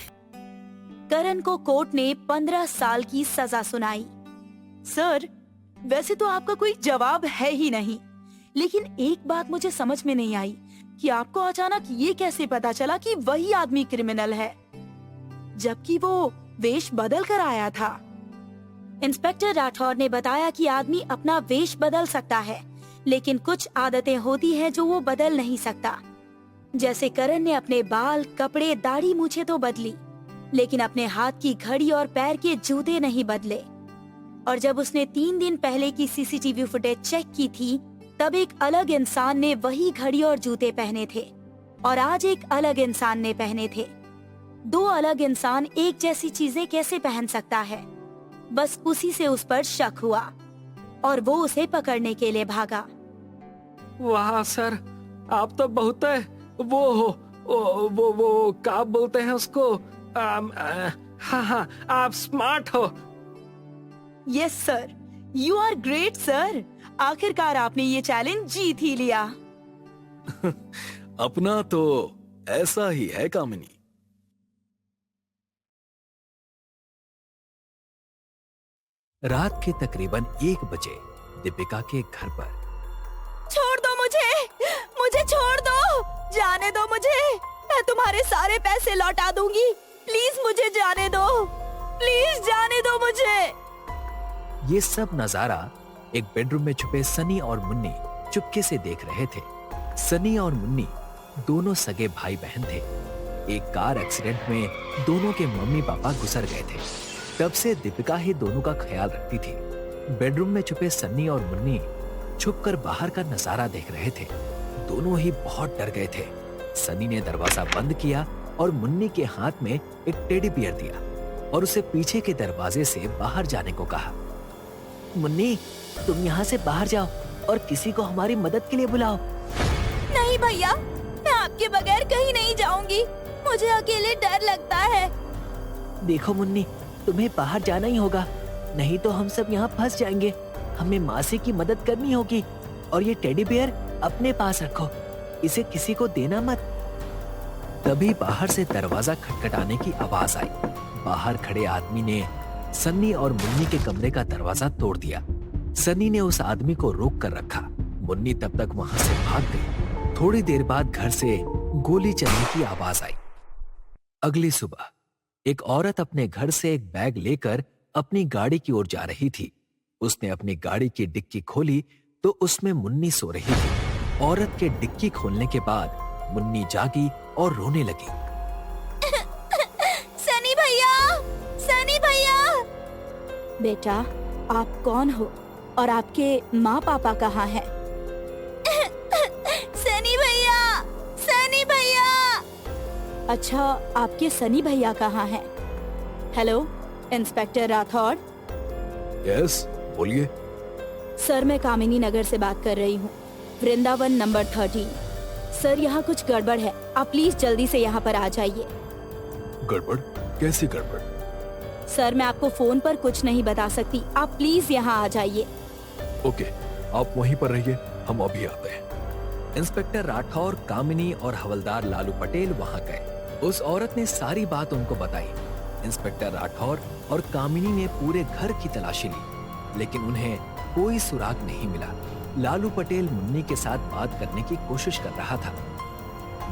करण को कोर्ट ने 15 साल की सजा सुनाई। सर, वैसे तो आपका कोई जवाब है ही नहीं, लेकिन एक बात मुझे समझ में नहीं आई कि आपको अचानक ये कैसे पता चला कि वही आदमी क्रिमिनल है, जबकि वो वेश बदल कर आया था। इंस्पेक्टर राठौर ने बताया कि आदमी अपना वेश बदल सकता है, लेकिन कुछ आदतें होती हैं जो वो बदल नहीं सकता। जैसे करण ने अपने बाल, कपड़े, दाढ़ी, मूछें तो बदली, लेकिन अपने हाथ की घड़ी और पैर के जूते नहीं बदले। और जब उसने 3 दिन पहले की सीसीटीवी फुटेज चेक की थी, तब एक अलग इंसान ने वही घड़ी और जूते पहने थे और आज एक अलग इंसान ने पहने थे। 2 अलग इंसान एक जैसी चीजें कैसे पहन सकता है? बस उसी से उस पर शक हुआ और वो उसे पकड़ने के लिए भागा। वाह सर, आप तो बहुत वो क्या बोलते हैं उसको, हाँ, आप स्मार्ट हो। Yes sir, you are great sir. आखिरकार आपने ये चैलेंज जीत ही लिया। अपना तो ऐसा ही है कामिनी। रात के तकरीबन 1 बजे दीपिका के घर पर। छोड़ दो मुझे छोड़ दो, जाने दो मुझे। मैं तुम्हारे सारे पैसे लौटा दूंगी। प्लीज मुझे जाने दो, प्लीज जाने दो मुझे। ये सब नजारा एक बेडरूम में छुपे सनी और मुन्नी चुपके से देख रहे थे। सनी और मुन्नी दोनों सगे भाई बहन थे। एक कार एक्सीडेंट में दोनों के मम्मी पापा गुजर गए थे। तब से दीपिका ही दोनों का ख्याल रखती थी। बेडरूम में छुपे सन्नी और मुन्नी छुपकर बाहर का नजारा देख रहे थे। दोनों ही बहुत डर गए थे। सनी ने दरवाजा बंद किया और मुन्नी के हाथ में एक टेडी बियर दिया और उसे पीछे के दरवाजे से बाहर जाने को कहा। मुन्नी, तुम यहाँ से बाहर जाओ और किसी को हमारी मदद के लिए बुलाओ। नहीं भैया, मैं आपके बगैर कहीं नहीं जाऊंगी। मुझे अकेले डर लगता है। देखो मुन्नी, तुम्हें बाहर जाना ही होगा, नहीं तो हम सब यहाँ फंस जाएंगे। हमें मासी की मदद करनी होगी और ये टेडी बियर अपने पास रखो, इसे किसी को देना मत। तभी बाहर से दरवाजा खटखटाने की आवाज आई। बाहर खड़े आदमी ने सन्नी और मुन्नी के कमरे का दरवाजा तोड़ दिया। सन्नी ने उस आदमी को रोक कर रखा। मुन्नी तब तक वहां से भाग गई। थोड़ी देर बाद घर से गोली चलने की आवाज आई। अगली सुबह एक औरत अपने घर से एक बैग लेकर अपनी गाड़ी की ओर जा रही थी। उसने अपनी गाड़ी की डिक्की खोली तो उसमें मुन्नी सो रही थी। औरत के डिक्की खोलने के बाद मुन्नी जागी और रोने लगी। सनी भैया, सनी भैया। बेटा, आप कौन हो और आपके माँ पापा कहाँ हैं? सनी भैया, सनी भैया। अच्छा, आपके सनी भैया कहाँ हैं? Hello, inspector Rathore. यस, बोलिए। सर, मैं कामिनी नगर से बात कर रही हूँ, वृंदावन नंबर 13। सर, यहाँ कुछ गड़बड़ है, आप प्लीज जल्दी से यहाँ पर आ जाइए। गड़बड़? कैसी गड़बड़? सर, मैं आपको फोन पर कुछ नहीं बता सकती, आप प्लीज यहाँ आ जाइए। ओके, आप वहीं पर रहिए, हम अभी आते हैं। इंस्पेक्टर राठौर, कामिनी और हवलदार लालू पटेल वहां गए। उस औरत ने सारी बात उनको बताई। इंस्पेक्टर राठौर और कामिनी ने पूरे घर की तलाशी ली, लेकिन उन्हें कोई सुराग नहीं मिला। लालू पटेल मुन्नी के साथ बात करने की कोशिश कर रहा था।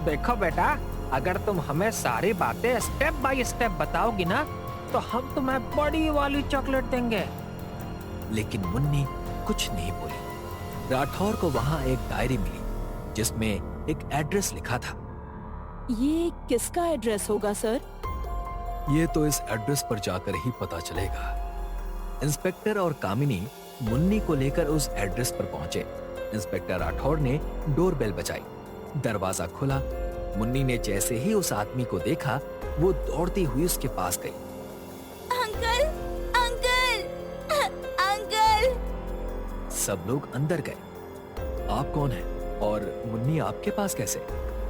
देखो बेटा, अगर तुम हमें सारी बातें स्टेप बाय स्टेप बताओगी ना, तो हम तुम्हें बड़ी वाली चॉकलेट देंगे। लेकिन मुन्नी कुछ नहीं बोली। राठौर को वहां एक डायरी मिली जिसमें एक एड्रेस लिखा था। ये किसका एड्रेस होगा सर? ये तो इस एड्रेस पर जाकर ही पता चलेगा। इंस्पेक्टर और कामिनी मुन्नी को लेकर उस एड्रेस पर पहुंचे। इंस्पेक्टर राठौर ने डोरबेल बजाई। दरवाजा खुला। मुन्नी ने जैसे ही उस आदमी को देखा, वो दौड़ती हुई उसके पास गई। Uncle, uncle, uncle. सब लोग अंदर गए। आप कौन हैं? और मुन्नी आपके पास कैसे?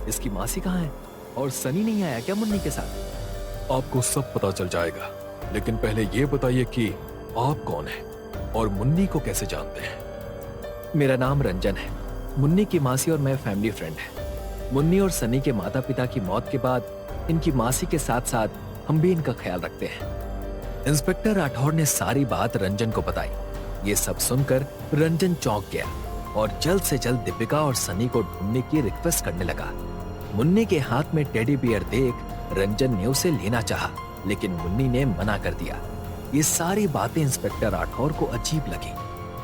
इसकी मासी कहाँ है? और सनी नहीं आया क्या मुन्नी के साथ? आपको सब पता चल जाएगा, लेकिन पहले ये बताइए कि आप कौन हैं और मुन्नी को कैसे जानते हैं? मेरा नाम रंजन है। मुन्नी की मासी और मैं फैमिली फ्रेंड हैं। मुन्नी और सनी के माता पिता की मौत के बाद इनकी मासी के साथ साथ हम भी इनका ख्याल रखते हैं। इंस्पेक्टर राठौर ने सारी बात रंजन को बताई। ये सब सुनकर रंजन चौंक गया और जल्द से जल्द दीपिका और सनी को ढूंढने की रिक्वेस्ट करने लगा। मुन्नी के हाथ में टेडी बियर देख रंजन ने उसे लेना चाहा, लेकिन मुन्नी ने मना कर दिया। ये सारी बातें इंस्पेक्टर राठौर को अजीब लगी।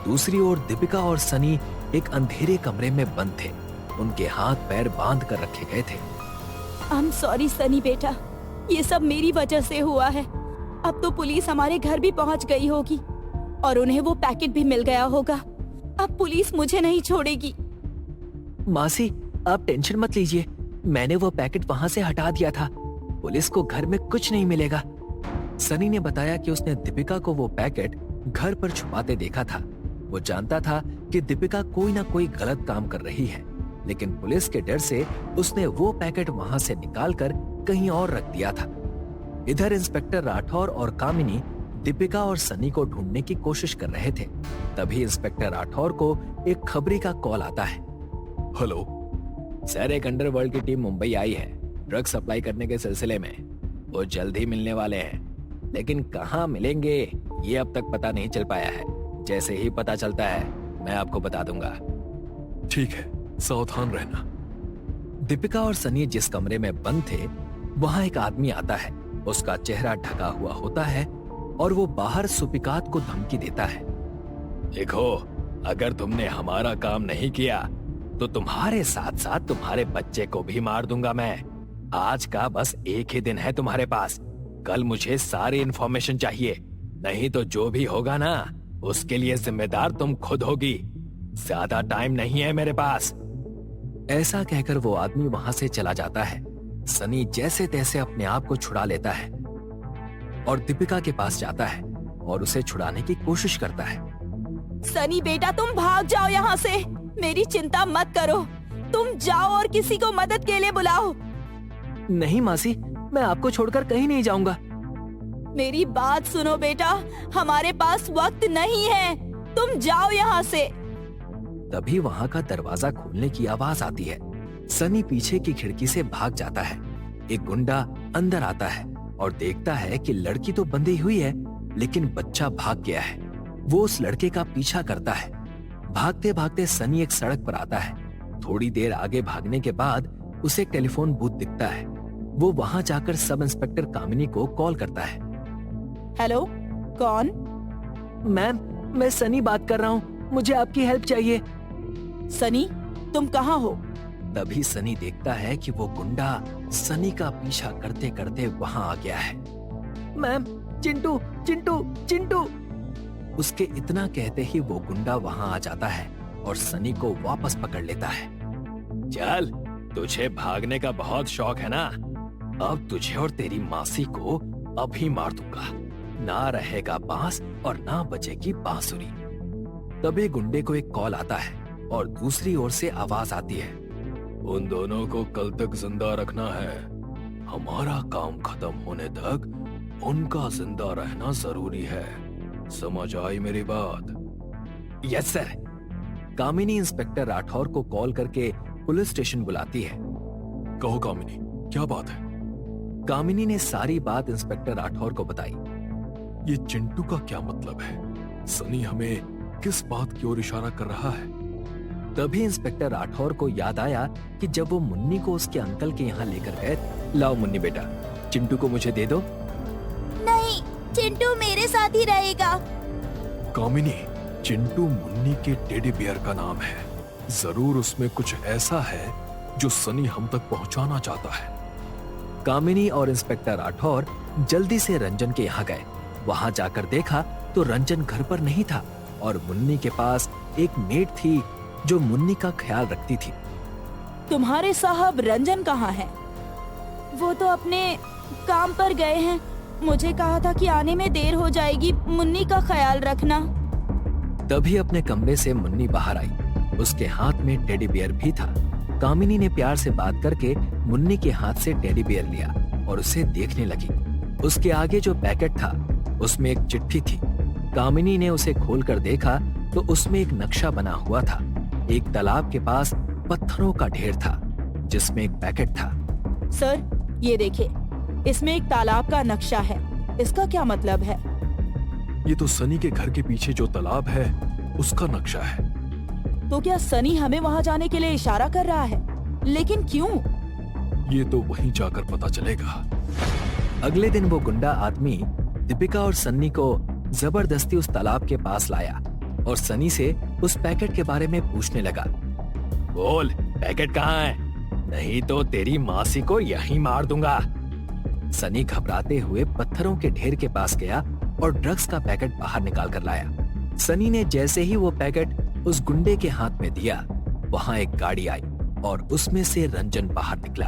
दूसरी ओर दीपिका और सनी एक अंधेरे कमरे में बंद थे। उनके हाथ पैर बांध कर रखे गए थे। आई एम सॉरी सनी बेटा, ये सब मेरी वजह से हुआ है। अब तो पुलिस हमारे घर भी पहुंच गई होगी और उन्हें वो पैकेट भी मिल गया होगा। अब पुलिस मुझे नहीं छोड़ेगी। मासी, आप टेंशन मत लीजिए, मैंने वो पैकेट वहाँ से हटा दिया था। पुलिस को घर में कुछ नहीं मिलेगा। सनी ने बताया कि उसने दीपिका को वो पैकेट घर पर छुपाते देखा था। वो जानता था कि दीपिका कोई ना कोई गलत काम कर रही है, लेकिन पुलिस के डर से उसने वो पैकेट वहां से निकालकर कहीं और रख दिया था। इधर इंस्पेक्टर राठौर और कामिनी दीपिका और सनी को ढूंढने की कोशिश कर रहे थे। तभी इंस्पेक्टर राठौर को एक खबरी का कॉल आता है। हेलो सर, एक अंडरवर्ल्ड की टीम मुंबई आई है ड्रग सप्लाई करने के सिलसिले में। वो जल्द ही मिलने वाले हैं, लेकिन कहाँ मिलेंगे ये अब तक पता नहीं चल पाया है। जैसे ही पता चलता है मैं आपको बता दूंगा। ठीक है, सावधान रहना। दीपिका और सनी जिस कमरे में बंद थे, वहां एक आदमी आता है। उसका चेहरा ढका हुआ होता है और वो बाहर सुपिकात को धमकी देता है। देखो, अगर तुमने हमारा काम नहीं किया तो तुम्हारे साथ साथ तुम्हारे बच्चे को भी मार दूंगा मैं। आज का बस एक ही दिन है तुम्हारे पास। कल मुझे सारी इंफॉर्मेशन चाहिए, नहीं तो जो भी होगा ना उसके लिए जिम्मेदार तुम खुद होगी। ज्यादा टाइम नहीं है मेरे पास। ऐसा कहकर वो आदमी वहां से चला जाता है। सनी जैसे तैसे अपने आप को छुड़ा लेता है और दीपिका के पास जाता है और उसे छुड़ाने की कोशिश करता है। सनी बेटा, तुम भाग जाओ यहाँ से। मेरी चिंता मत करो, तुम जाओ और किसी को मदद के लिए बुलाओ। नहीं मासी, मैं आपको छोड़कर कहीं नहीं जाऊंगा। मेरी बात सुनो बेटा, हमारे पास वक्त नहीं है, तुम जाओ यहाँ से। तभी वहां का दरवाजा खोलने की आवाज आती है। सनी पीछे की खिड़की से भाग जाता है। एक गुंडा अंदर आता है और देखता है कि लड़की तो बंधी हुई है लेकिन बच्चा भाग गया है। वो उस लड़के का पीछा करता है। भागते भागते सनी एक सड़क पर आता है। थोड़ी देर आगे भागने के बाद उसे एक टेलीफोन बूथ दिखता है। वो वहां जाकर सब इंस्पेक्टर कामिनी को कॉल करता है। हेलो, कौन? मैम, मैं सनी बात कर रहा हूँ, मुझे आपकी हेल्प चाहिए। सनी, तुम कहाँ हो? तभी सनी देखता है कि वो गुंडा सनी का पीछा करते करते वहां आ गया है। मैम, चिंटू चिंटू चिंटू। उसके इतना कहते ही वो गुंडा वहां आ जाता है और सनी को वापस पकड़ लेता है। चल, तुझे भागने का बहुत शौक है ना? अब तुझे और तेरी मासी को अभी मार दूंगा। ना रहेगा बांस और ना बजेगी बांसुरी। तभी गुंडे को एक कॉल आता है और दूसरी ओर से आवाज आती है। उन दोनों को कल तक जिंदा रखना है। हमारा काम खत्म होने तक उनका जिंदा रहना जरूरी है। समझ आई मेरी बात? Yes sir. Kamini inspector Rathore को कॉल करके पुलिस स्टेशन बुलाती है। कहो कामिनी, क्या बात है? कामिनी ने सारी बात इंस्पेक्टर राठौर को बताई। ये चिंटू का क्या मतलब है? सनी हमें किस बात की ओर इशारा कर रहा है? तभी इंस्पेक्टर राठौर को याद आया कि जब वो मुन्नी को उसके अंकल के यहाँ लेकर गए। लाओ मुन्नी बेटा, चिंटू को मुझे दे दो। नहीं, चिंटू मेरे साथ ही रहेगा। कामिनी, चिंटू मुन्नी के टेडी बियर का नाम है। जरूर उसमें कुछ ऐसा है जो सनी हम तक पहुंचाना चाहता है। कामिनी और इंस्पेक्टर राठौर जल्दी से रंजन के यहाँ गए। वहां जाकर देखा तो रंजन घर पर नहीं था और मुन्नी के पास एक मेड थी जो मुन्नी का ख्याल रखती थी। तुम्हारे साहब रंजन कहाँ है? वो तो अपने काम पर गए हैं। मुझे कहा था कि आने में देर हो जाएगी, मुन्नी का ख्याल रखना। तभी अपने कमरे से मुन्नी बाहर आई। उसके हाथ में टेडी बियर भी था। कामिनी ने प्यार से बात करके मुन्नी के हाथ से टेडी बियर लिया और उसे देखने लगी। उसके आगे जो पैकेट था उसमें एक चिट्ठी थी। कामिनी ने उसे खोलकर देखा तो उसमें एक नक्शा बना हुआ था। एक तालाब के पास पत्थरों का ढेर था जिसमें एक पैकेट था। सर, ये देखिए, इसमें एक तालाब का नक्शा है। इसका क्या मतलब है? ये तो सनी के घर के पीछे जो तालाब है उसका नक्शा है। तो क्या सनी हमें वहाँ जाने के लिए इशारा कर रहा है? लेकिन क्यों? ये तो वहीं जाकर पता चलेगा। अगले दिन वो गुंडा आदमी दीपिका और सन्नी को जबरदस्ती उस तालाब के पास लाया और सनी से उस पैकेट के बारे में पूछने लगा। बोल, पैकेट कहाँ है? नहीं तो तेरी मासी को यहीं मार दूंगा। सनी घबराते हुए पत्थरों के ढेर के पास गया और ड्रग्स का पैकेट बाहर निकाल कर लाया। सनी ने जैसे ही वो पैकेट उस गुंडे के हाथ में दिया, वहां एक गाड़ी आई और उसमें से रंजन बाहर निकला।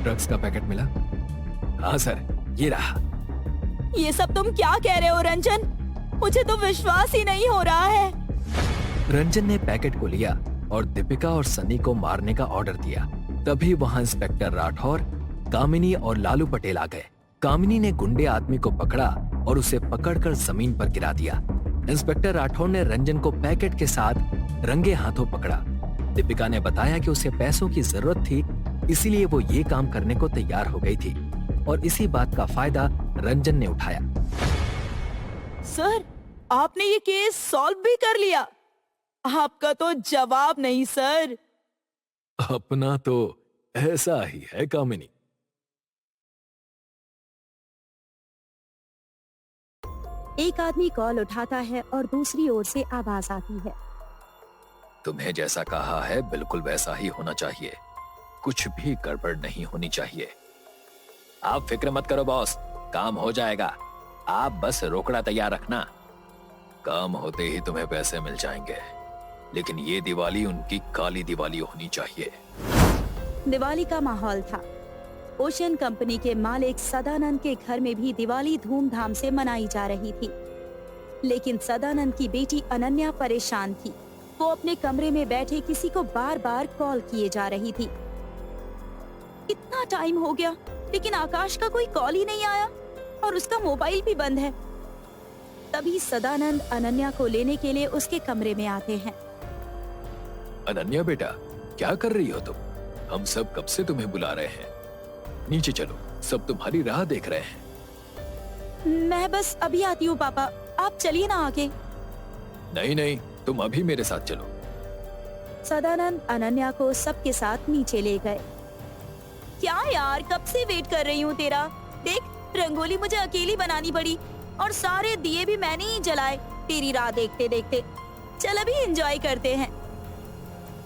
ड्रग्स का पैकेट मिला? हाँ सर, ये रहा। ये सब तुम क्या कह रहे हो रंजन? मुझे तो विश्वास ही नहीं हो रहा है। रंजन ने पैकेट को लिया और दीपिका और सनी को मारने का ऑर्डर दिया। तभी वहां इंस्पेक्टर राठौर, कामिनी और लालू पटेल आ गए। कामिनी ने गुंडे आदमी को पकड़ा और उसे पकड़कर जमीन पर गिरा दिया। इंस्पेक्टर राठौर ने रंजन को पैकेट के साथ रंगे हाथों पकड़ा। दीपिका ने बताया कि उसे पैसों की जरूरत थी, इसीलिए वो ये काम करने को तैयार हो गई थी और इसी बात का फायदा रंजन ने उठाया। सर, आपने ये केस सॉल्व भी कर लिया। आपका तो जवाब नहीं सर। अपना तो ऐसा ही है कामिनी। एक आदमी कॉल उठाता है और दूसरी ओर से आवाज आती है। तुम्हें जैसा कहा है बिल्कुल वैसा ही होना चाहिए, कुछ भी गड़बड़ नहीं होनी चाहिए। आप फिक्र मत करो बॉस, काम हो जाएगा। आप बस रोकड़ा तैयार रखना। काम होते ही तुम्हें पैसे मिल जाएंगे, लेकिन ये दिवाली उनकी काली दिवाली होनी चाहिए। दिवाली का माहौल था। ओशियन कंपनी के मालिक सदानंद के घर में भी दिवाली धूमधाम से मनाई जा रही थी, लेकिन सदानंद की बेटी अनन्या परेशान थी। वो अपने कमरे में बैठे किसी को बार बार कॉल किए जा रही थी। इतना टाइम हो गया लेकिन आकाश का कोई कॉल ही नहीं आया और उसका मोबाइल भी बंद है। तभी सदानंद अनन्या को लेने के लिए उसके कमरे में आते हैं। अनन्या बेटा, क्या कर रही हो तुम? हम सब कब से तुम्हें बुला रहे हैं। नीचे चलो, सब तुम्हारी राह देख रहे हैं। मैं बस अभी आती हूँ पापा, आप चलिए ना आगे। नहीं नहीं, तुम अभी मेरे साथ चलो। सदानंद अनन्या को सबके साथ नीचे ले गए। क्या यार, कब से वेट कर रही हूँ तेरा। देख, रंगोली मुझे अकेली बनानी पड़ी और सारे दिए भी मैंने ही जलाए तेरी राह देखते देखते। चल अभी एंजॉय करते हैं।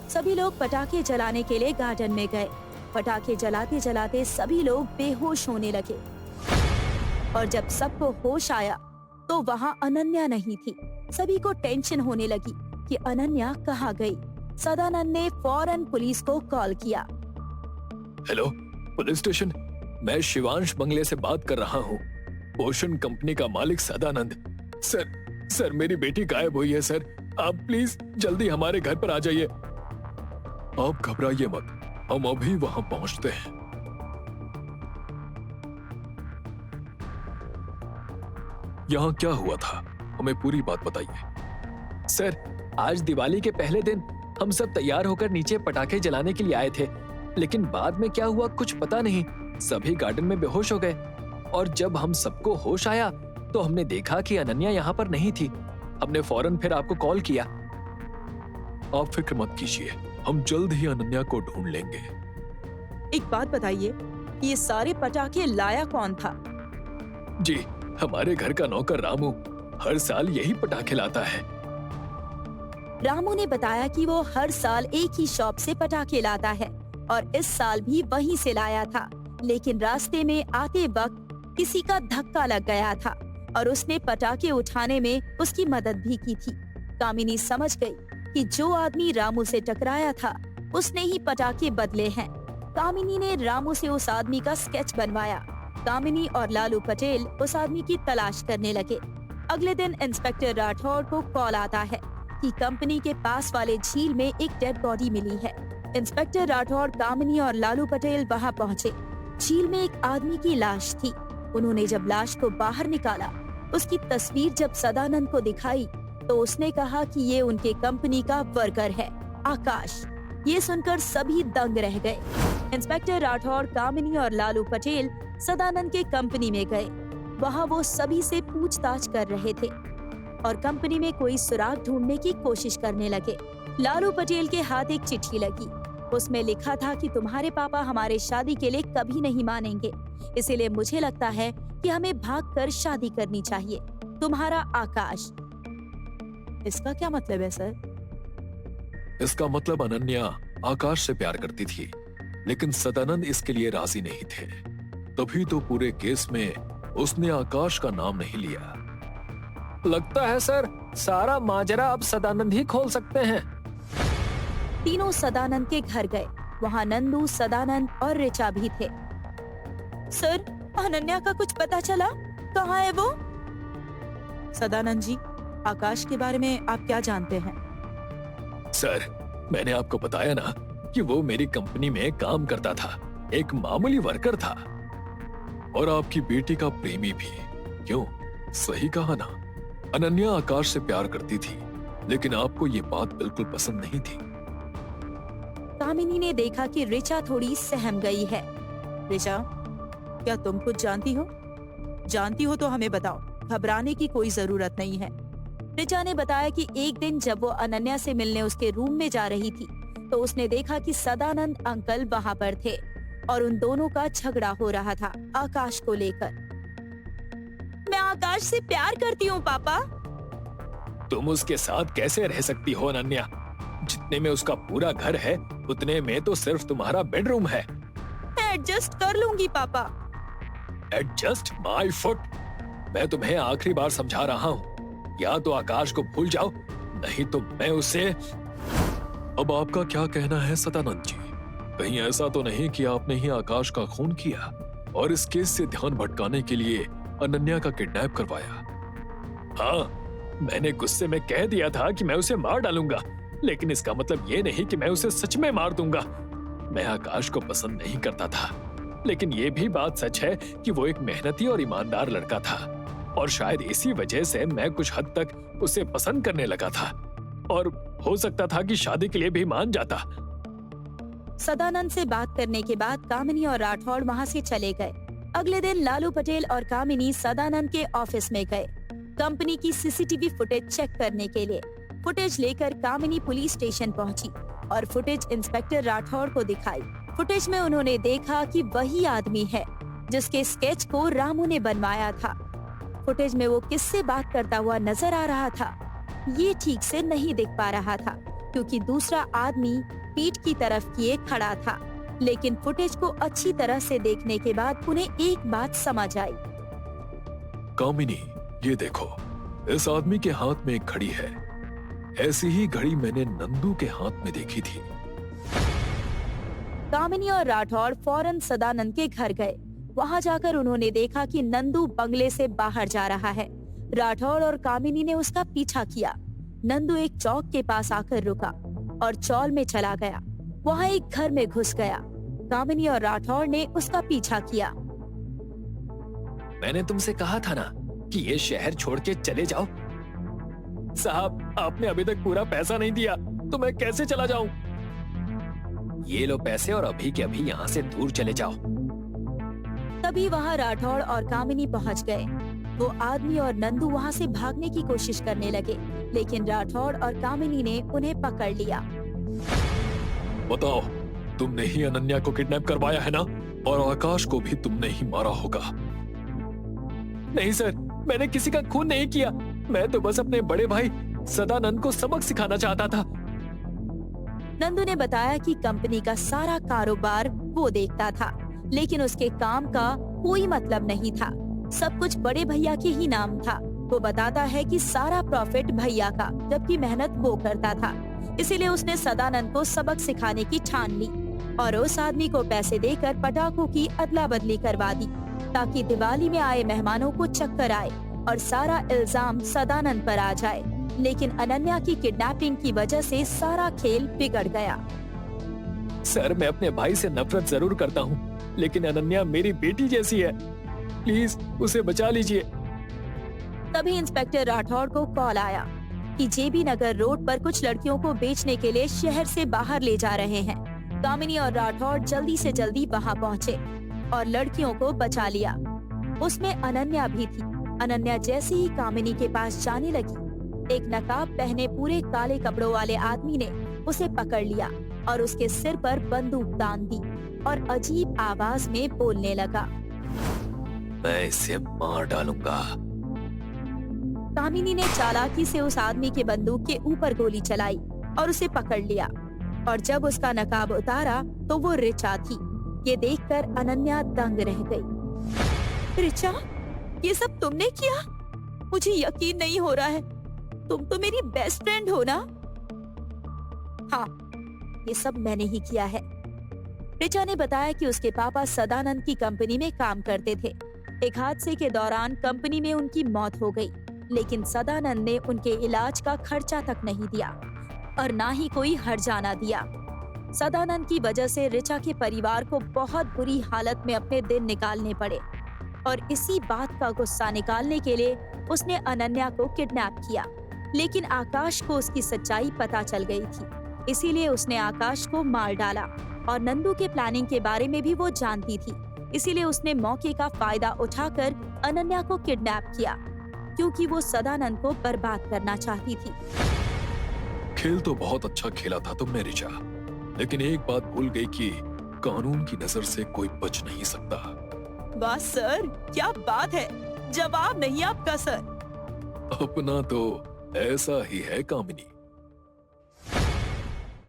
सभी लोग पटाखे जलाने के लिए गार्डन में गए। पटाखे जलाते जलाते सभी लोग बेहोश होने लगे और जब सबको होश आया तो वहाँ अनन्या नहीं थी। सभी को टेंशन होने लगी कि अनन्या कहाँ गई। सदानंद ने फौरन पुलिस को कॉल किया। हेलो पुलिस स्टेशन, मैं शिवांश बंगले से बात कर रहा हूँ। ओशन कंपनी का मालिक सदानंद। सर मेरी बेटी गायब हुई है सर, आप प्लीज जल्दी हमारे घर पर आ जाइए। आप घबराइए मत, हम अभी वहां पहुंचते हैं। यहाँ क्या हुआ था, हमें पूरी बात बताइए। सर, आज दिवाली के पहले दिन हम सब तैयार होकर नीचे पटाखे जलाने के लिए आए थे, लेकिन बाद में क्या हुआ कुछ पता नहीं। सभी गार्डन में बेहोश हो गए और जब हम सबको होश आया तो हमने देखा कि अनन्या यहाँ पर नहीं थी। हमने फौरन फिर आपको कॉल किया। आप फिक्र मत कीजिए, हम जल्द ही अनन्या को ढूंढ लेंगे। एक बात बताइए, ये सारे पटाखे लाया कौन था? जी, हमारे घर का नौकर रामू हर साल यही पटाखे लाता है। रामू ने बताया कि वो हर साल एक ही शॉप से पटाखे लाता है और इस साल भी वहीं से लाया था, लेकिन रास्ते में आते वक्त किसी का धक्का लग गया था और उसने पटाखे उठाने में उसकी मदद भी की थी। कामिनी समझ गई कि जो आदमी रामू से टकराया था उसने ही पटाखे बदले हैं। कामिनी ने रामू से उस आदमी का स्केच बनवाया। कामिनी और लालू पटेल उस आदमी की तलाश करने लगे। अगले दिन इंस्पेक्टर राठौड़ को कॉल आता है कि कंपनी के पास वाले झील में एक डेड बॉडी मिली है। इंस्पेक्टर राठौड़, कामिनी और लालू पटेल वहां पहुंचे। झील में एक आदमी की लाश थी। उन्होंने जब लाश को बाहर निकाला, उसकी तस्वीर जब सदानंद को दिखाई तो उसने कहा कि ये उनके कंपनी का वर्कर है, आकाश। ये सुनकर सभी दंग रह गए। इंस्पेक्टर राठौड़, कामिनी और लालू पटेल सदानंद के कंपनी में गए। वहाँ वो सभी से पूछताछ कर रहे थे और कंपनी में कोई सुराग ढूंढने की कोशिश करने लगे। लालू पटेल के हाथ एक चिट्ठी लगी। उसमें लिखा था कि तुम्हारे पापा हमारे शादी के लिए कभी नहीं मानेंगे, इसीलिए मुझे लगता है कि हमें भागकर शादी करनी चाहिए। तुम्हारा आकाश। इसका क्या मतलब है सर? इसका मतलब अनन्या आकाश से प्यार करती थी, लेकिन सदानंद इसके लिए राजी नहीं थे। तभी तो पूरे केस में उसने आकाश का नाम नहीं लिया। लगता है सर, सारा माजरा अब सदानंद ही खोल सकते हैं। तीनों सदानंद के घर गए। वहाँ नंदू, सदानंद और ऋचा भी थे। सर, अनन्या का कुछ पता चला? कहाँ है वो? सदानंद जी, आकाश के बारे में आप क्या जानते हैं? सर, मैंने आपको बताया ना कि वो मेरी कंपनी में काम करता था, एक मामूली वर्कर था। और आपकी बेटी का प्रेमी भी। क्यों, सही कहा ना? अनन्या आकाश से प्यार करती थी, लेकिन आपको ये बात बिल्कुल पसंद नहीं थी। कामिनी ने देखा कि ऋचा थोड़ी सहम गई है। ऋचा, क्या तुम कुछ जानती हो? जानती हो तो हमें बताओ, घबराने की कोई जरूरत नहीं है। ऋचा ने बताया कि एक दिन जब वो अनन्या से मिलने उसके रूम में जा रही थी तो उसने देखा कि सदानंद अंकल वहाँ पर थे और उन दोनों का झगड़ा हो रहा था आकाश को लेकर। मैं आकाश से प्यार करती हूँ पापा। तुम उसके साथ कैसे रह सकती हो अनन्या? जितने में उसका पूरा घर है उतने में तो सिर्फ तुम्हारा बेडरूम है। मैं एडजस्ट कर लूंगी पापा। Adjust my foot. मैं तुम्हें आखिरी बार समझा रहा हूँ, या तो आकाश को भूल जाओ, नहीं तो मैं उसे। अब आपका क्या कहना है सदानंद जी? कहीं ऐसा तो नहीं कि आपने ही आकाश का खून किया और इस केस से ध्यान भटकाने के लिए अनन्या का किडनैप करवाया? हाँ, मैंने गुस्से में कह दिया था कि मैं उसे मार डालूंगा, लेकिन इसका मतलब ये नहीं कि मैं उसे सच में मार दूंगा। मैं आकाश को पसंद नहीं करता था, लेकिन ये भी बात सच है कि वो एक मेहनती और ईमानदार लड़का था, और शायद इसी वजह से मैं कुछ हद तक उसे पसंद करने लगा था, और हो सकता था कि शादी के लिए भी मान जाता। सदानंद से बात करने के बाद कामिनी और राठौड़ वहाँ से चले गए। अगले दिन लालू पटेल और कामिनी सदानंद के ऑफिस में गए कंपनी की सीसीटीवी फुटेज चेक करने के लिए। फुटेज लेकर कामिनी पुलिस स्टेशन पहुंची और फुटेज इंस्पेक्टर राठौड़ को दिखाई। फुटेज में उन्होंने देखा कि वही आदमी है जिसके स्केच को रामू ने बनवाया था। फुटेज में वो किससे बात करता हुआ नजर आ रहा था, ये ठीक से नहीं दिख पा रहा था क्योंकि दूसरा आदमी पीठ की तरफ किए खड़ा था। लेकिन फुटेज को अच्छी तरह से देखने के बाद उन्हें एक बात समझ आई। कामिनी, ये देखो, इस आदमी के हाथ में एक घड़ी है। ऐसी ही घड़ी मैंने नंदू के हाथ में देखी थी। कामिनी और राठौड़ फौरन सदानंद के घर गए। वहां जाकर उन्होंने देखा कि नंदू बंगले से बाहर जा रहा है। राठौड़ और कामिनी ने उसका पीछा किया। नंदू एक चौक के पास आकर रुका और चौल में चला गया। वहां एक घर में घुस गया। कामिनी और राठौड़ ने उसका पीछा किया। मैंने तुमसे कहा था ना कि ये शहर छोड़ के चले जाओ। साहब, आपने अभी तक पूरा पैसा नहीं दिया, तो मैं कैसे चला जाऊं? ये लो पैसे और अभी के अभी यहाँ से दूर चले जाओ। तभी वहाँ राठौड़ और कामिनी पहुँच गए। वो आदमी और नंदू वहाँ से भागने की कोशिश करने लगे, लेकिन राठौड़ और कामिनी ने उन्हें पकड़ लिया। बताओ, तुमने ही अनन्या को किडनैप करवाया है ना? और आकाश को भी तुमने ही मारा होगा। नहीं सर, मैंने किसी का खून नहीं किया। मैं तो बस अपने बड़े भाई सदानंद को सबक सिखाना चाहता था। नंदू ने बताया कि कंपनी का सारा कारोबार वो देखता था, लेकिन उसके काम का कोई मतलब नहीं था। सब कुछ बड़े भैया के ही नाम था। वो बताता है कि सारा प्रॉफिट भैया का, जबकि मेहनत वो करता था। इसीलिए उसने सदानंद को सबक सिखाने की ठान ली और उस आदमी को पैसे देकर पटाखों की अदला बदली करवा दी, ताकि दिवाली में आए मेहमानों को चक्कर आए और सारा इल्जाम सदानंद पर आ जाए। लेकिन अनन्या की किडनैपिंग की वजह से सारा खेल बिगड़ गया। सर, मैं अपने भाई से नफरत जरूर करता हूँ, लेकिन अनन्या मेरी बेटी जैसी है। प्लीज उसे बचा लीजिए। तभी इंस्पेक्टर राठौड़ को कॉल आया कि जेबी नगर रोड पर कुछ लड़कियों को बेचने के लिए शहर से बाहर ले जा रहे हैं। कामिनी और राठौड़ जल्दी से जल्दी वहां पहुंचे और लड़कियों को बचा लिया। उसमें अनन्या भी थी। अनन्या जैसे ही कामिनी के पास जाने लगी, एक नकाब पहने पूरे काले कपड़ों वाले आदमी ने उसे पकड़ लिया और उसके सिर पर बंदूक तान दी और अजीब आवाज में बोलने लगा, मैं इसे मार डालूंगा। कामिनी ने चालाकी से उस आदमी के बंदूक के ऊपर गोली चलाई और उसे पकड़ लिया, और जब उसका नकाब उतारा तो वो रिचा थी। ये देखकर अनन्या दंग रह गई। रिचा, ये सब तुमने किया? मुझे यकीन नहीं हो रहा है। तुम तो मेरी बेस्ट फ्रेंड हो ना? हाँ, ये सब मैंने ही किया है। रिचा ने बताया कि उसके पापा सदानंद की कंपनी में काम करते थे। एक हादसे के दौरान कंपनी में उनकी मौत हो गई, लेकिन सदानंद ने उनके इलाज का खर्चा तक नहीं दिया और ना ही कोई हर्जाना दिया। सदानंद की वजह से रिचा के परिवार को बहुत बुरी हालत में अपने दिन निकालने पड़े, और इसी बात का गुस्सा निकालने के लिए उसने अनन्या को किडनैप किया। लेकिन आकाश को उसकी सच्चाई पता चल गई थी, इसीलिए उसने आकाश को मार डाला। और नंदू के प्लानिंग के बारे में भी वो जानती थी, इसीलिए उसने मौके का फायदा उठाकर अनन्या को किडनैप किया, क्योंकि वो सदानंद को बर्बाद करना चाहती थी। खेल तो बहुत अच्छा खेला था तुमने रिचा, लेकिन एक बात भूल गई कि कानून की नजर से कोई बच नहीं सकता। वाह सर, क्या बात है, जवाब नहीं आपका सर। अपना तो ऐसा ही है कामिनी।